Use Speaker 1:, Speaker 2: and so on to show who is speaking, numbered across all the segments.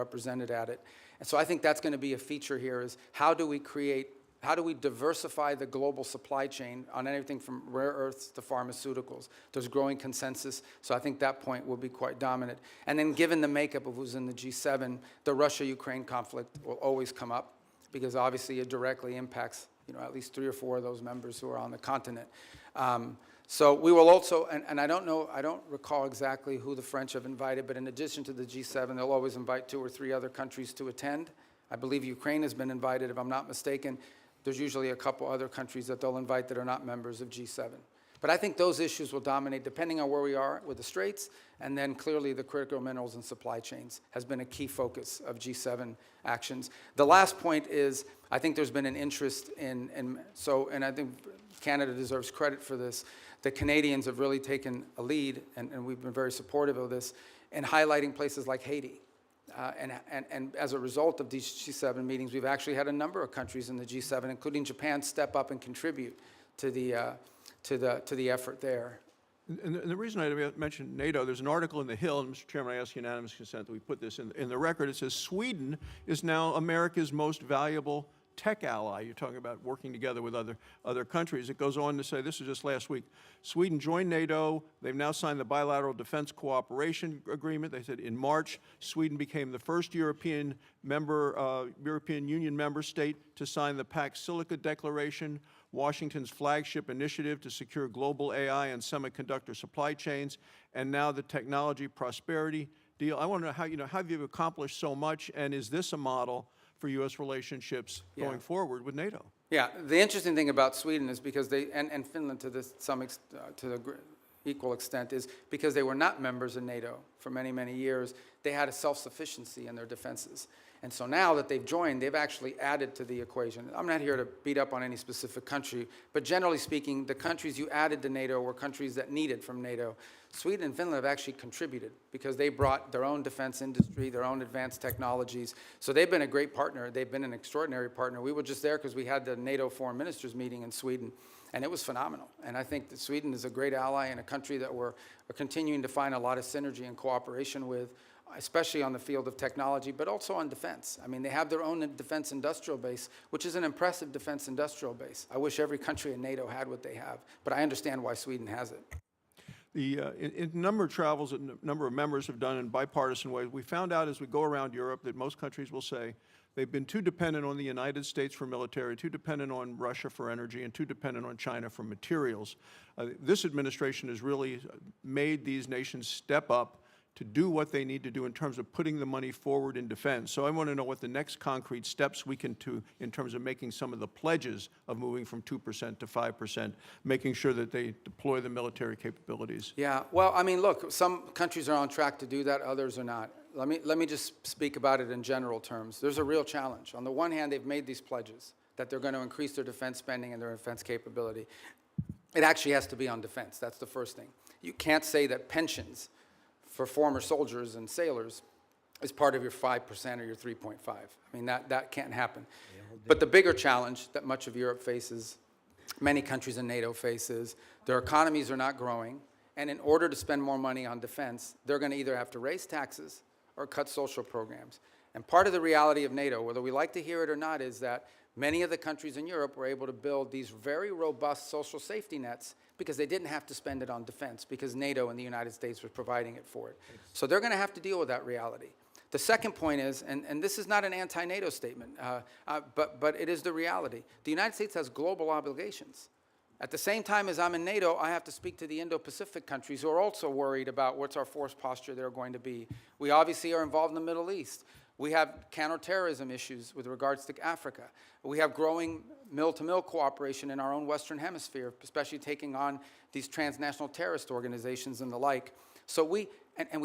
Speaker 1: represented at it. And so I think that's going to be a feature here is how do we diversify the global supply chain on anything from rare earths to pharmaceuticals? There's growing consensus, so I think that point will be quite dominant. And then given the makeup of who's in the G7, the Russia-Ukraine conflict will always come up because obviously it directly impacts at least 3 or 4 of those members who are on the continent. So we will also, and I don't recall exactly who the French have invited, but in addition to the G7, they'll always invite 2 or 3 other countries to attend. I believe Ukraine has been invited, if I'm not mistaken. There's usually a couple other countries that they'll invite that are not members of G7. But I think those issues will dominate depending on where we are with the Straits, and then clearly the critical minerals and supply chains has been a key focus of G7 actions. The last point is, I think there's been an interest and I think Canada deserves credit for this. The Canadians have really taken a lead, and we've been very supportive of this, in highlighting places like Haiti. And as a result of these G7 meetings, we've actually had a number of countries in the G7, including Japan, step up and contribute to the effort there.
Speaker 2: And the reason I mentioned NATO, there's an article in The Hill, and Mr. Chairman, I ask unanimous consent that we put this in the record. It says Sweden is now America's most valuable tech ally. You're talking about working together with other countries. It goes on to say, this is just last week, Sweden joined NATO. They've now signed the bilateral defense cooperation agreement. They said in March, Sweden became the first European Union member state to sign the Pax Silica Declaration, Washington's flagship initiative to secure global AI and semiconductor supply chains, and now the technology prosperity deal. I want to know how you've accomplished so much, and is this a model for U.S. relationships going forward with NATO?
Speaker 1: Yeah, the interesting thing about Sweden is because and Finland to the equal extent, is because they were not members of NATO for many, many years, they had a self-sufficiency in their defenses. And so now that they've joined, they've actually added to the equation. I'm not here to beat up on any specific country, but generally speaking, the countries you added to NATO were countries that needed from NATO. Sweden and Finland have actually contributed because they brought their own defense industry, their own advanced technologies. So they've been a great partner. They've been an extraordinary partner. We were just there because we had the NATO foreign ministers meeting in Sweden, and it was phenomenal. And I think that Sweden is a great ally and a country that we're continuing to find a lot of synergy and cooperation with, especially on the field of technology, but also on defense. I mean, they have their own defense industrial base, which is an impressive defense industrial base. I wish every country in NATO had what they have, but I understand why Sweden has it.
Speaker 2: In a number of travels that a number of members have done in bipartisan ways, we found out as we go around Europe that most countries will say they've been too dependent on the United States for military, too dependent on Russia for energy, and too dependent on China for materials. This administration has really made these nations step up to do what they need to do in terms of putting the money forward in defense. So I want to know what the next concrete steps we can do in terms of making some of the pledges of moving from 2% to 5%, making sure that they deploy the military capabilities.
Speaker 1: Yeah, well, I mean, look, some countries are on track to do that, others are not. Let me just speak about it in general terms. There's a real challenge. On the one hand, they've made these pledges that they're going to increase their defense spending and their defense capability. It actually has to be on defense. That's the first thing. You can't say that pensions for former soldiers and sailors is part of your 5% or your 3.5. I mean, that can't happen. But the bigger challenge that much of Europe faces, many countries in NATO faces, their economies are not growing, and in order to spend more money on defense, they're going to either have to raise taxes or cut social programs. And part of the reality of NATO, whether we like to hear it or not, is that many of the countries in Europe were able to build these very robust social safety nets because they didn't have to spend it on defense because NATO and the United States was providing it for it. So they're going to have to deal with that reality. The second point is, and this is not an anti-NATO statement, but it is the reality. The United States has global obligations. At the same time as I'm in NATO, I have to speak to the Indo-Pacific countries who are also worried about what's our force posture they're going to be. We obviously are involved in the Middle East. We have counterterrorism issues with regards to Africa. We have growing mill-to-mill cooperation in our own Western Hemisphere, especially taking on these transnational terrorist organizations and the like. So we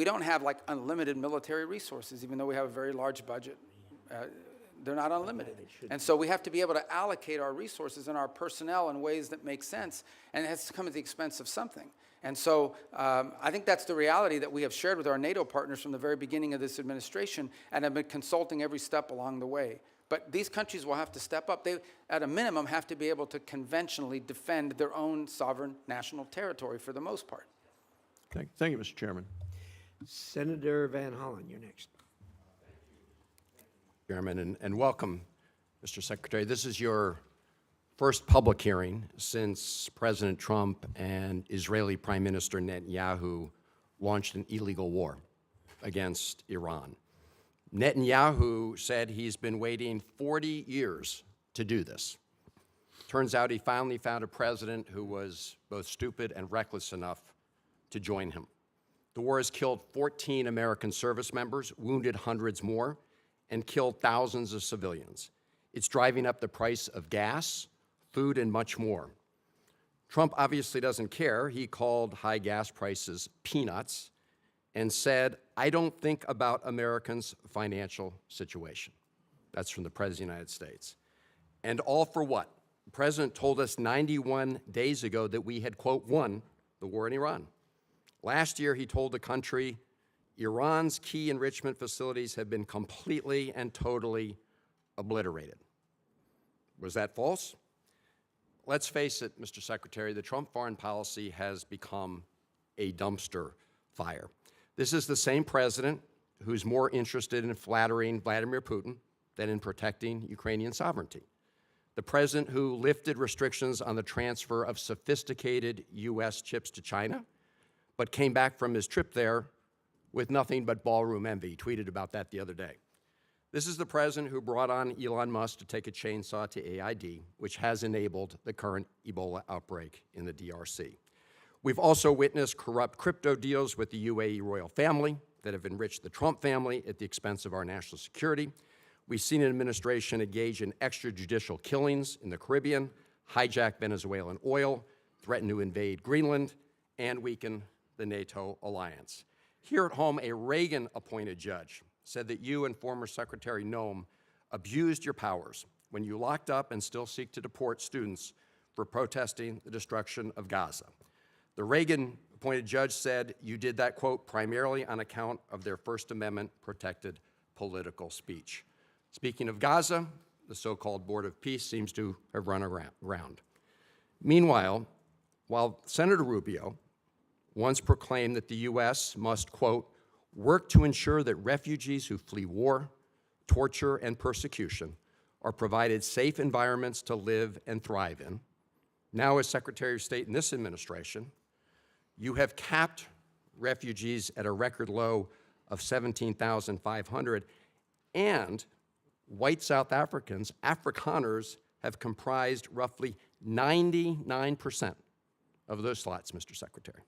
Speaker 1: don't have like unlimited military resources, even though we have a very large budget. They're not unlimited. And so we have to be able to allocate our resources and our personnel in ways that make sense, and it has to come at the expense of something. And so I think that's the reality that we have shared with our NATO partners from the very beginning of this administration and have been consulting every step along the way. But these countries will have to step up. They, at a minimum, have to be able to conventionally defend their own sovereign national territory for the most part.
Speaker 2: Thank you, Mr. Chairman.
Speaker 3: Senator Van Hollen, you're next. Chairman, and welcome, Mr. Secretary. This is your first public hearing since President Trump and Israeli Prime Minister Netanyahu launched an illegal war against Iran. Netanyahu said he's been waiting 40 years to do this. Turns out he finally found a president who was both stupid and reckless enough to join him. The war has killed 14 American service members, wounded hundreds more, and killed thousands of civilians. It's driving up the price of gas, food, and much more. Trump obviously doesn't care. He called high gas prices peanuts and said, "I don't think about Americans' financial situation." That's from the President of the United States. And all for what? The President told us 91 days ago that we had, quote, won the war in Iran. Last year, he told the country, Iran's key enrichment facilities have been completely and totally obliterated. Was that false? Let's face it, Mr. Secretary, the Trump foreign policy has become a dumpster fire. This is the same president who's more interested in flattering Vladimir Putin than in protecting Ukrainian sovereignty. The president who lifted restrictions on the transfer of sophisticated U.S. chips to China, but came back from his trip there with nothing but ballroom envy. He tweeted about that the other day. This is the president who brought on Elon Musk to take a chainsaw to AID, which has enabled the current Ebola outbreak in the DRC. We've also witnessed corrupt crypto deals with the UAE royal family that have enriched the Trump family at the expense of our national security. We've seen an administration engage in extrajudicial killings in the Caribbean, hijack Venezuelan oil, threaten to invade Greenland, and weaken the NATO alliance. Here at home, a Reagan-appointed judge said that you and former Secretary Noem abused your powers when you locked up and still seek to deport students for protesting the destruction of Gaza. The Reagan-appointed judge said you did that, quote, primarily on account of their First Amendment-protected political speech. Speaking of Gaza, the so-called Board of Peace seems to have run around. Meanwhile, while Senator Rubio once proclaimed that the U.S. must, quote, work to ensure that refugees who flee war, torture, and persecution are provided safe environments to live and thrive in. Now, as Secretary of State in this administration, you have capped refugees at a record low of 17,500, and white South Africans, Afrikaners, have comprised roughly 99% of those slots, Mr. Secretary.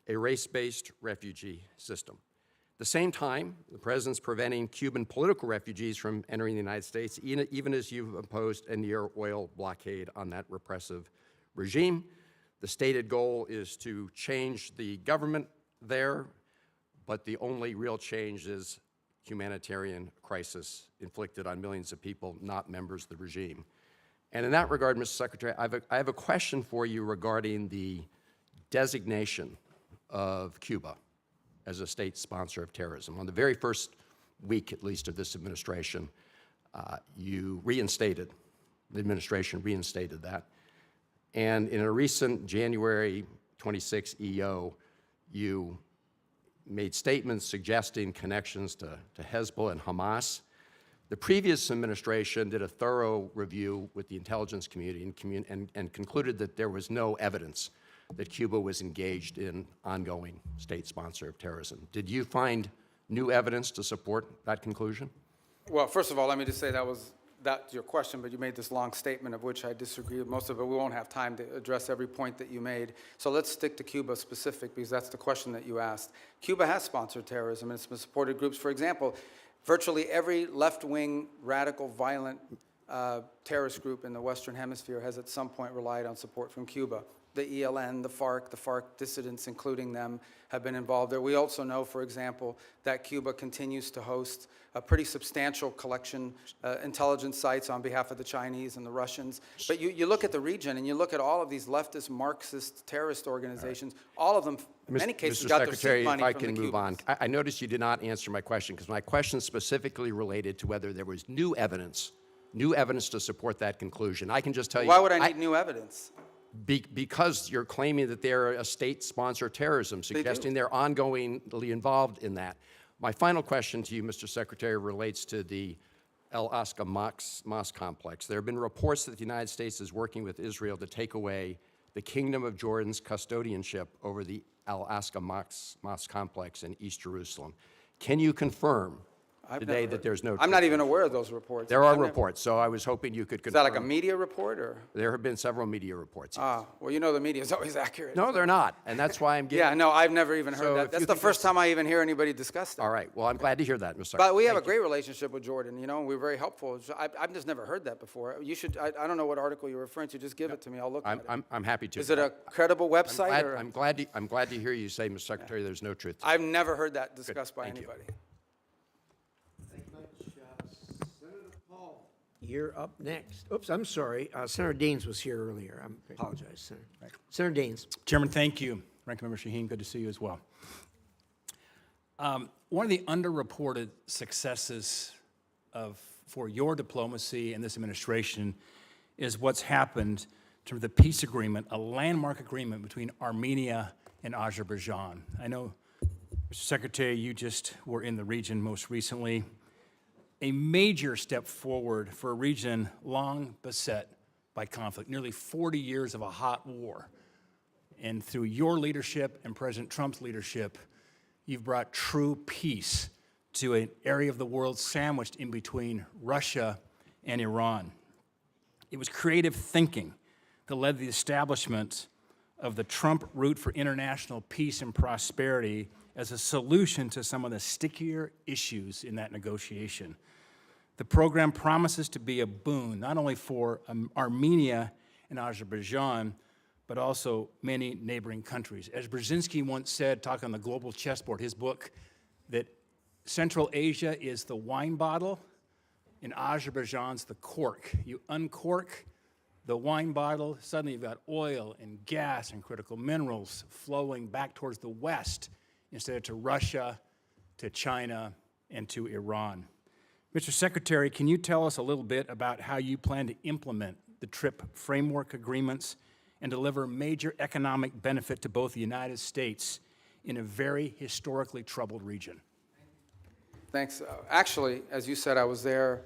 Speaker 3: A race-based refugee system. At the same time, the president's preventing Cuban political refugees from entering the United States, even as you've imposed a near oil blockade on that repressive regime. The stated goal is to change the government there, but the only real change is humanitarian crisis inflicted on millions of people, not members of the regime. And in that regard, Mr. Secretary, I have a question for you regarding the designation of Cuba as a state sponsor of terrorism. On the very first week, at least, of this administration, the administration reinstated that. And in a recent January 26 EO, you made statements suggesting connections to Hezbollah and Hamas. The previous administration did a thorough review with the intelligence community and concluded that there was no evidence that Cuba was engaged in ongoing state sponsor of terrorism. Did you find new evidence to support that conclusion?
Speaker 1: Well, first of all, let me just say that's your question, but you made this long statement of which I disagree with most of it. We won't have time to address every point that you made. So let's stick to Cuba specific, because that's the question that you asked. Cuba has sponsored terrorism, and it's been supported groups. For example, virtually every left-wing, radical, violent terrorist group in the Western Hemisphere has at some point relied on support from Cuba. The ELN, the FARC dissidents, including them, have been involved there. We also know, for example, that Cuba continues to host a pretty substantial collection intelligence sites on behalf of the Chinese and the Russians. But you look at the region and you look at all of these leftist Marxist terrorist organizations, all of them, in many cases, got their seed money from the Cubans.
Speaker 3: Mr. Secretary, if I can move on. I noticed you did not answer my question, because my question specifically related to whether there was new evidence to support that conclusion. I can just tell you—
Speaker 1: Why would I need new evidence?
Speaker 3: Because you're claiming that they're a state-sponsor terrorism, suggesting they're ongoingly involved in that. My final question to you, Mr. Secretary, relates to the Al-Aqsa Mosque complex. There have been reports that the United States is working with Israel to take away the Kingdom of Jordan's custodianship over the Al-Aqsa Mosque complex in East Jerusalem. Can you confirm today that there's no...
Speaker 1: I'm not even aware of those reports.
Speaker 3: There are reports, so I was hoping you could confirm.
Speaker 1: Is that like a media report, or?
Speaker 3: There have been several media reports.
Speaker 1: Ah, well, you know the media is always accurate.
Speaker 3: No, they're not, and that's why I'm getting...
Speaker 1: Yeah, no, I've never even
Speaker 3: So
Speaker 1: heard
Speaker 3: if
Speaker 1: that.
Speaker 3: you
Speaker 1: That's the
Speaker 3: think
Speaker 1: first time I even hear anybody discuss that.
Speaker 3: All right, well, I'm glad to hear that, Mr.
Speaker 1: But we have a great relationship with Jordan, you know, and we're very helpful. So I've just never heard that before. You should, I don't know what article you're referring to, just give it to me, I'll look at it.
Speaker 3: I'm happy to.
Speaker 1: Is it a credible website, or?
Speaker 3: I'm glad to hear you say, Mr. Secretary, there's no truth to it.
Speaker 1: I've never heard that discussed by
Speaker 3: Thank you.
Speaker 1: anybody.
Speaker 4: Thank you much. Senator Paul, you're up next. Oops, I'm sorry. Senator Daines was here earlier. I apologize, Senator. Senator Daines.
Speaker 5: Chairman, thank you. Ranking Member Shaheen, good to see you as well. One of the underreported successes for your diplomacy and this administration is what's happened to the peace agreement, a landmark agreement between Armenia and Azerbaijan. I know, Mr. Secretary, you just were in the region most recently. A major step forward for a region long beset by conflict, nearly 40 years of a hot war. And through your leadership and President Trump's leadership, you've brought true peace to an area of the world sandwiched in between Russia and Iran. It was creative thinking that led to the establishment of the Trump Route for International Peace and Prosperity as a solution to some of the stickier issues in that negotiation. The program promises to be a boon, not only for Armenia and Azerbaijan, but also many neighboring countries. As Brzezinski once said, talking on the global chessboard, his book, that Central Asia is the wine bottle and Azerbaijan's the cork. You uncork the wine bottle, suddenly you've got oil and gas and critical minerals flowing back towards the West instead of to Russia, to China, and to Iran. Mr. Secretary, can you tell us a little bit about how you plan to implement the TRIP framework agreements and deliver major economic benefit to both the United States in a very historically troubled region?
Speaker 1: Thanks. Actually, as you said, I was there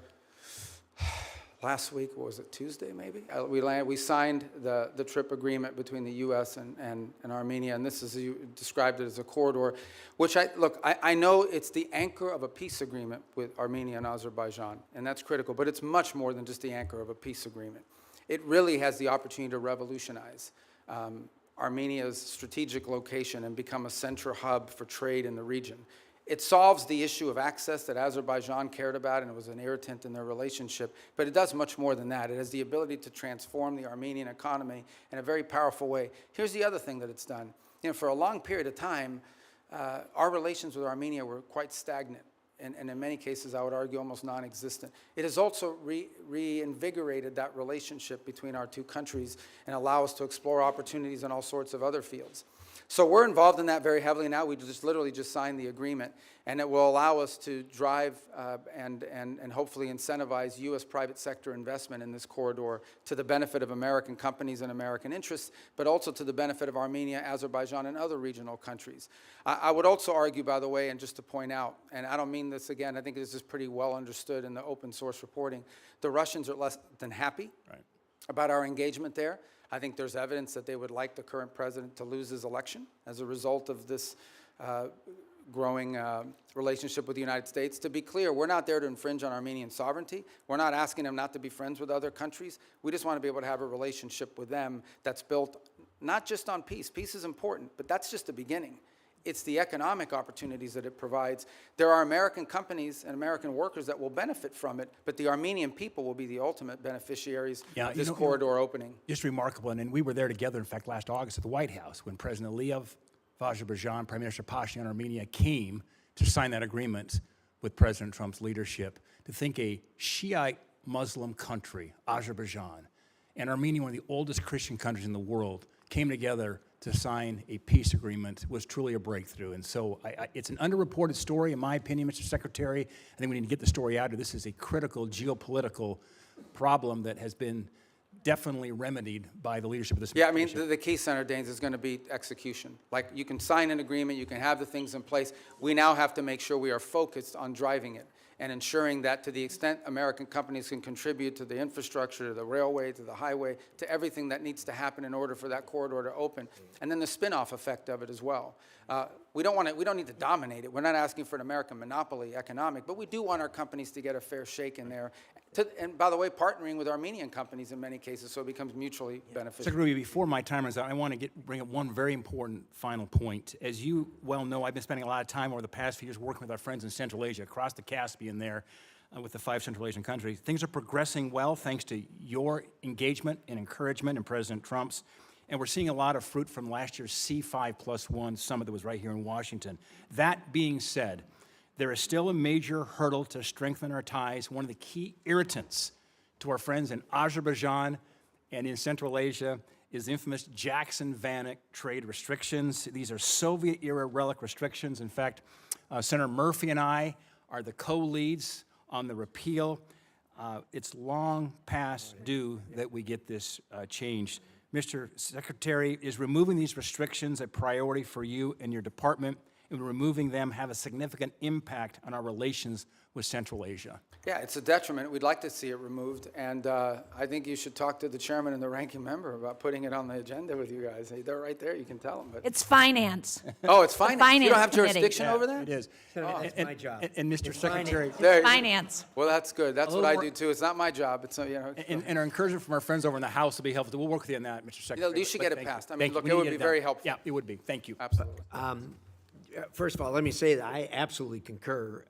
Speaker 1: last week. What was it, Tuesday maybe? We signed the TRIP agreement between the U.S. and Armenia, and this is, you described it as a corridor, which I know it's the anchor of a peace agreement with Armenia and Azerbaijan, and that's critical, but it's much more than just the anchor of a peace agreement. It really has the opportunity to revolutionize Armenia's strategic location and become a central hub for trade in the region. It solves the issue of access that Azerbaijan cared about, and it was an irritant in their relationship, but it does much more than that. It has the ability to transform the Armenian economy in a very powerful way. Here's the other thing that it's done. You know, for a long period of time, our relations with Armenia were quite stagnant, and in many cases, I would argue, almost non-existent. It has also reinvigorated that relationship between our two countries and allow us to explore opportunities in all sorts of other fields. So we're involved in that very heavily now. We literally just signed the agreement, and it will allow us to drive and hopefully incentivize U.S. private sector investment in this corridor to the benefit of American companies and American interests, but also to the benefit of Armenia, Azerbaijan, and other regional countries. I would also argue, by the way, and just to point out, and I don't mean this again, I think this is pretty well understood in the open source reporting, the Russians are less than happy about our engagement there. I think there's evidence that they would like the current president to lose his election as a result of this growing relationship with the United States. To be clear, we're not there to infringe on Armenian sovereignty. We're not asking them not to be friends with other countries. We just want to be able to have a relationship with them that's built not just on peace. Peace is important, but that's just the beginning. It's the economic opportunities that it provides. There are American companies and American workers that will benefit from it, but the Armenian people will be the ultimate beneficiaries of this corridor opening.
Speaker 5: Just remarkable, and we were there together, in fact, last August at the White House when President Aliyev of Azerbaijan, Prime Minister Pashinyan of Armenia came to sign that agreement with President Trump's leadership. To think a Shiite Muslim country, Azerbaijan, and Armenia, one of the oldest Christian countries in the world, came together to sign a peace agreement was truly a breakthrough. And so it's an underreported story, in my opinion, Mr. Secretary. I think we need to get the story out. This is a critical geopolitical problem that has been definitely remedied by the leadership of this administration.
Speaker 1: Yeah, I mean, the key, Senator Daines, is going to be execution. Like, you can sign an agreement, you can have the things in place. We now have to make sure we are focused on driving it. and ensuring that to the extent American companies can contribute to the infrastructure, to the railway, to the highway, to everything that needs to happen in order for that corridor to open. And then the spin-off effect of it as well. We don't need to dominate it. We're not asking for an American monopoly economic, but we do want our companies to get a fair shake in there. And by the way, partnering with Armenian companies in many cases, so it becomes mutually beneficial.
Speaker 5: Secretary, before my time runs out, I want to bring up one very important final point. As you well know, I've been spending a lot of time over the past few years working with our friends in Central Asia, across the Caspian there, with the 5 Central Asian countries. Things are progressing well thanks to your engagement and encouragement and President Trump's. And we're seeing a lot of fruit from last year's C5+1 summit that was right here in Washington. That being said, there is still a major hurdle to strengthen our ties. One of the key irritants to our friends in Azerbaijan and in Central Asia is the infamous Jackson-Vanik trade restrictions. These are Soviet-era relic restrictions. In fact, Senator Murphy and I are the co-leads on the repeal. It's long past due that we get this changed. Mr. Secretary, is removing these restrictions a priority for you and your department? And removing them have a significant impact on our relations with Central Asia?
Speaker 1: Yeah, it's a detriment. We'd like to see it removed, and I think you should talk to the chairman and the ranking member about putting it on the agenda with you guys. They're right there. You can tell them. But
Speaker 6: It's finance.
Speaker 1: oh, it's finance. You don't have
Speaker 6: Finance committee.
Speaker 1: jurisdiction over that?
Speaker 5: It is.
Speaker 4: That's my job.
Speaker 5: And Mr. Secretary,
Speaker 1: There-
Speaker 6: Finance.
Speaker 1: Well, that's good. That's what I
Speaker 5: little
Speaker 1: do too. It's not my job. It's
Speaker 5: and our encouragement from our friends over in the House will be helpful. We'll work with you on that, Mr. Secretary.
Speaker 1: you should
Speaker 5: But
Speaker 1: get it
Speaker 5: thank you.
Speaker 1: passed. I mean,
Speaker 5: Thank you.
Speaker 1: look,
Speaker 5: We
Speaker 1: it
Speaker 5: need
Speaker 1: would
Speaker 5: to
Speaker 1: be
Speaker 5: get
Speaker 1: very
Speaker 5: done.
Speaker 1: helpful.
Speaker 5: Yeah, it would be. Thank you.
Speaker 1: absolutely.
Speaker 4: First of all, let me say that I absolutely concur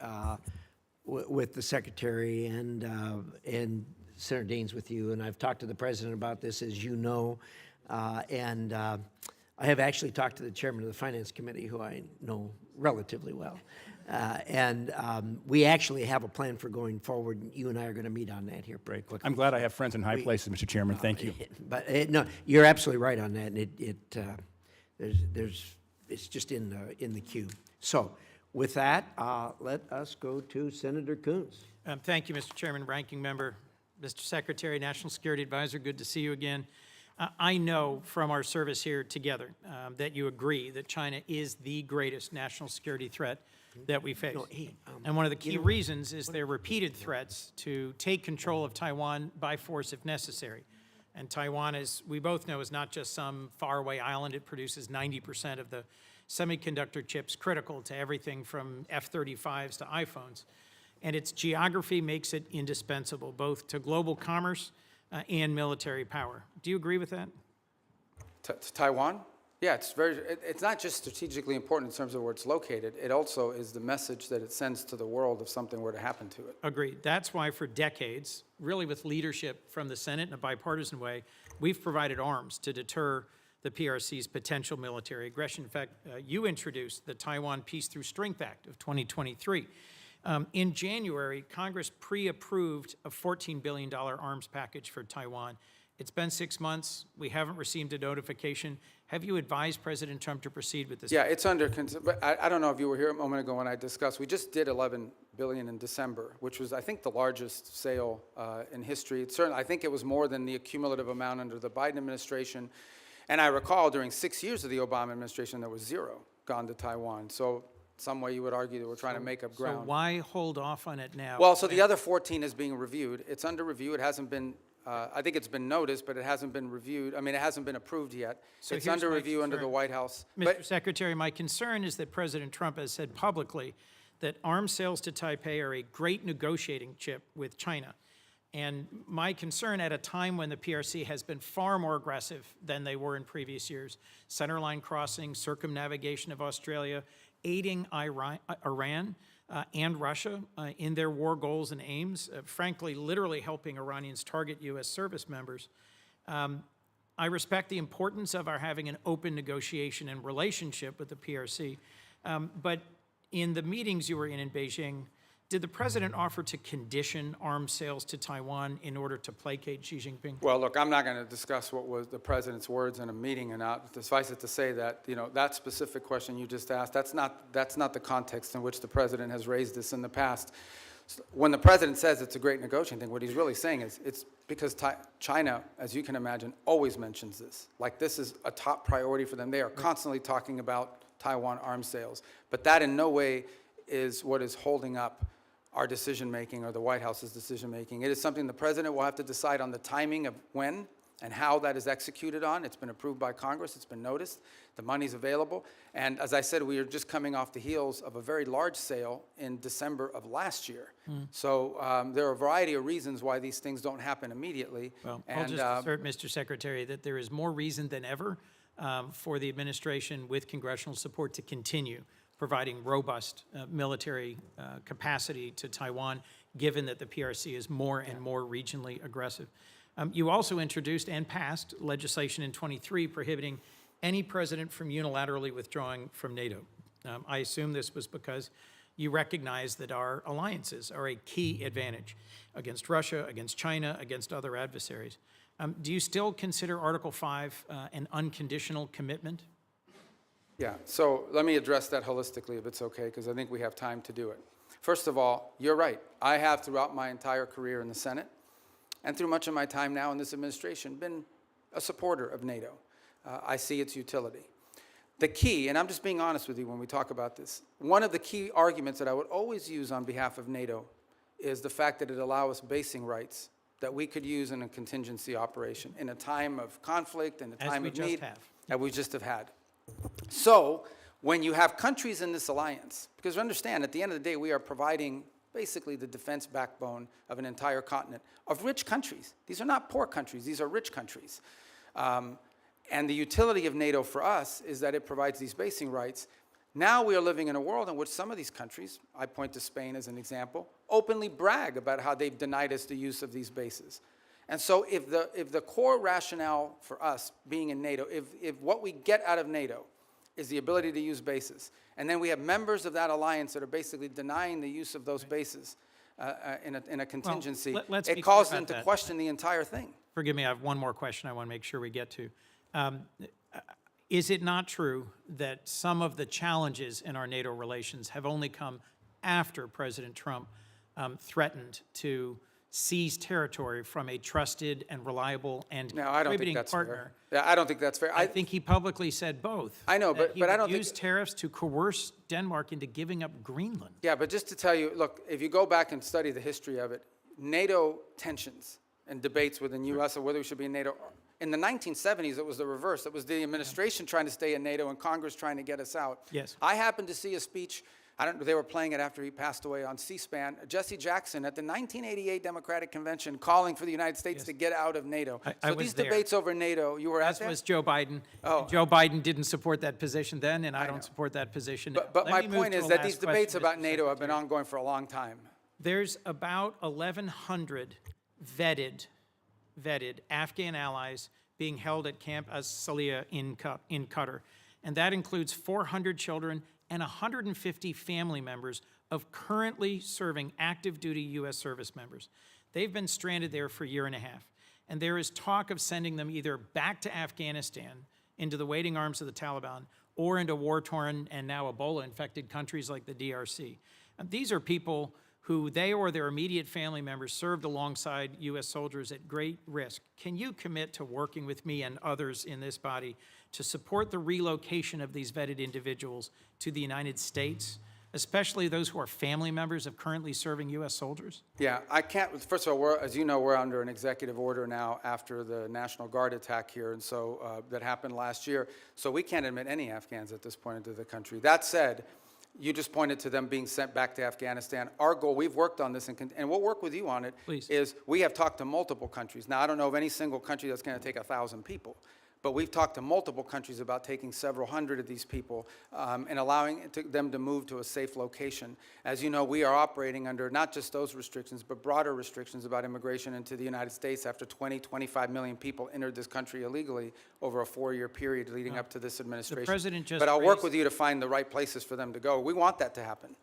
Speaker 4: with the Secretary and Senator Daines with you, and I've talked to the President about this, as you know, and I have actually talked to the Chairman of the Finance Committee, who I know relatively well, and we actually have a plan for going forward, and you and I are going to meet on that here pretty quickly.
Speaker 5: I'm glad I have friends in high places, Mr. Chairman. Thank you.
Speaker 4: But no, you're absolutely right on that, and it's just in the queue. So, with that, let us go to Senator Coons.
Speaker 7: Thank you, Mr. Chairman, Ranking Member, Mr. Secretary, National Security Advisor, good to see you again. I know from our service here together that you agree that China is the greatest national security threat that we face. And one of the key reasons is their repeated threats to take control of Taiwan by force if necessary. And Taiwan, as we both know, is not just some faraway island. It produces 90% of the semiconductor chips critical to everything from F-35s to iPhones. And its geography makes it indispensable, both to global commerce and military power. Do you agree with that?
Speaker 1: To Taiwan? Yeah, it's not just strategically important in terms of where it's located. It also is the message that it sends to the world if something were to happen to it.
Speaker 7: Agreed. That's why for decades, really with leadership from the Senate in a bipartisan way, we've provided arms to deter the PRC's potential military aggression. In fact, you introduced the Taiwan Peace Through Strength Act of 2023. In January, Congress pre-approved a $14 billion arms package for Taiwan. It's been 6 months. We haven't received a notification. Have you advised President Trump to proceed with this?
Speaker 1: Yeah, it's under, but I don't know if you were here a moment ago when I discussed, we just did $11 billion in December, which was, I think, the largest sale in history. I think it was more than the cumulative amount under the Biden administration. And I recall during 6 years of the Obama administration, there was zero gone to Taiwan. So some way you would argue that we're trying to make up ground.
Speaker 7: So why hold off on it now?
Speaker 1: Well, so the other 14 is being reviewed. It's under review. It hasn't been, I think it's been noticed, but it hasn't been reviewed. I mean, it hasn't been approved yet.
Speaker 7: So
Speaker 1: it's
Speaker 7: here's
Speaker 1: under
Speaker 7: my
Speaker 1: review under the
Speaker 7: concern.
Speaker 1: White House.
Speaker 7: Mr. Secretary, my concern is that President Trump has said publicly that arms sales to Taipei are a great negotiating chip with China. And my concern at a time when the PRC has been far more aggressive than they were in previous years, centerline crossing, circumnavigation of Australia, aiding Iran and Russia in their war goals and aims, frankly, literally helping Iranians target U.S. service members. I respect the importance of our having an open negotiation and relationship with the PRC, but in the meetings you were in Beijing, did the president offer to condition arms sales to Taiwan in order to placate Xi Jinping?
Speaker 1: Well, look, I'm not going to discuss what was the president's words in a meeting and not. Suffice it to say that, you know, that specific question you just asked, that's not the context in which the president has raised this in the past. When the president says it's a great negotiating thing, what he's really saying is it's because China, as you can imagine, always mentions this. Like, this is a top priority for them. They are constantly talking about Taiwan arms sales. But that in no way is what is holding up our decision-making or the White House's decision-making. It is something the president will have to decide on the timing of when and how that is executed on. It's been approved by Congress. It's been noticed. The money's available. And as I said, we are just coming off the heels of a very large sale in December of last year. So there are a variety of reasons why these things don't happen immediately.
Speaker 7: Well, I'll just assert, Mr. Secretary, that there is more reason than ever for the administration with congressional support to continue providing robust military capacity to Taiwan, given that the PRC is more and more regionally aggressive. You also introduced and passed legislation in 23 prohibiting any president from unilaterally withdrawing from NATO. I assume this was because you recognize that our alliances are a key advantage against Russia, against China, against other adversaries. Do you still consider Article 5 an unconditional commitment?
Speaker 1: Yeah, so let me address that holistically, if it's okay, because I think we have time to do it. First of all, you're right. I have, throughout my entire career in the Senate, and through much of my time now in this administration, been a supporter of NATO. I see its utility. The key, and I'm just being honest with you when we talk about this, one of the key arguments that I would always use on behalf of NATO is the fact that it allows us basing rights that we could use in a contingency operation in a time of conflict, in a time of need, that we just have had. So when you have countries in this alliance, because understand, at the end of the day, we are providing basically the defense backbone of an entire continent of rich countries. These are not poor countries, these are rich countries. And the utility of NATO for us is that it provides these basing rights. Now we are living in a world in which some of these countries, I point to Spain as an example, openly brag about how they've denied us the use of these bases. And so if the core rationale for us being in NATO, if what we get out of NATO is the ability to use bases, and then we have members of that alliance that are basically denying the use of those bases in a contingency,
Speaker 7: let's
Speaker 1: it
Speaker 7: be
Speaker 1: calls
Speaker 7: clear
Speaker 1: them
Speaker 7: about
Speaker 1: to
Speaker 7: that.
Speaker 1: question the entire thing.
Speaker 7: Forgive me, I have one more question I want to make sure we get to. Is it not true that some of the challenges in our NATO relations have only come after President Trump threatened to seize territory from a trusted and reliable and
Speaker 1: No, I don't think
Speaker 7: contributing
Speaker 1: that's
Speaker 7: partner?
Speaker 1: fair. Yeah, I don't think that's fair.
Speaker 7: I think he publicly said both.
Speaker 1: I know,
Speaker 7: that
Speaker 1: but I don't
Speaker 7: he would use
Speaker 1: think-
Speaker 7: tariffs to coerce Denmark into giving up Greenland.
Speaker 1: Yeah, but just to tell you, look, if you go back and study the history of it, NATO tensions and debates within U.S. or whether we should be in NATO, in the 1970s, it was the reverse. It was the administration trying to stay in NATO and Congress trying to get us out.
Speaker 7: Yes.
Speaker 1: I happened to see a speech, I don't know, they were playing it after he passed away on C-SPAN, Jesse Jackson at the 1988 Democratic Convention calling for the United States to get out of NATO.
Speaker 7: I
Speaker 1: So
Speaker 7: was
Speaker 1: these
Speaker 7: there.
Speaker 1: debates over NATO, you were at
Speaker 7: As
Speaker 1: that?
Speaker 7: was Joe Biden.
Speaker 1: Oh.
Speaker 7: Joe Biden didn't support that position then, and I don't support that position now.
Speaker 1: But
Speaker 7: Let
Speaker 1: my
Speaker 7: me move
Speaker 1: point
Speaker 7: to
Speaker 1: is
Speaker 7: a
Speaker 1: that
Speaker 7: last
Speaker 1: these debates
Speaker 7: question,
Speaker 1: about
Speaker 7: Mr.
Speaker 1: NATO have been
Speaker 7: Secretary.
Speaker 1: ongoing for a long time.
Speaker 7: There's about 1,100 vetted Afghan allies being held at Camp As-Salih in Qatar. And that includes 400 children and 150 family members of currently serving active duty U.S. service members. They've been stranded there for a year and a half. And there is talk of sending them either back to Afghanistan into the waiting arms of the Taliban or into war-torn and now Ebola-infected countries like the DRC. And these are people who they or their immediate family members served alongside U.S. soldiers at great risk. Can you commit to working with me and others in this body to support the relocation of these vetted individuals to the United States, especially those who are family members of currently serving U.S. soldiers?
Speaker 1: Yeah, I can't, first of all, as you know, we're under an executive order now after the National Guard attack here, and so that happened last year. So we can't admit any Afghans at this point into the country. That said, you just pointed to them being sent back to Afghanistan. Our goal, we've worked on this, and we'll work with you on it,
Speaker 7: Please.
Speaker 1: is we have talked to multiple countries. Now, I don't know of any single country that's going to take 1,000 people, but we've talked to multiple countries about taking several hundred of these people and allowing them to move to a safe location. As you know, we are operating under not just those restrictions, but broader restrictions about immigration into the United States after 25 million people entered this country illegally over a 4-year period leading up to this administration.
Speaker 7: president just
Speaker 1: but I'll work
Speaker 7: raised-
Speaker 1: with you to find the right places for them to go. We want that to happen.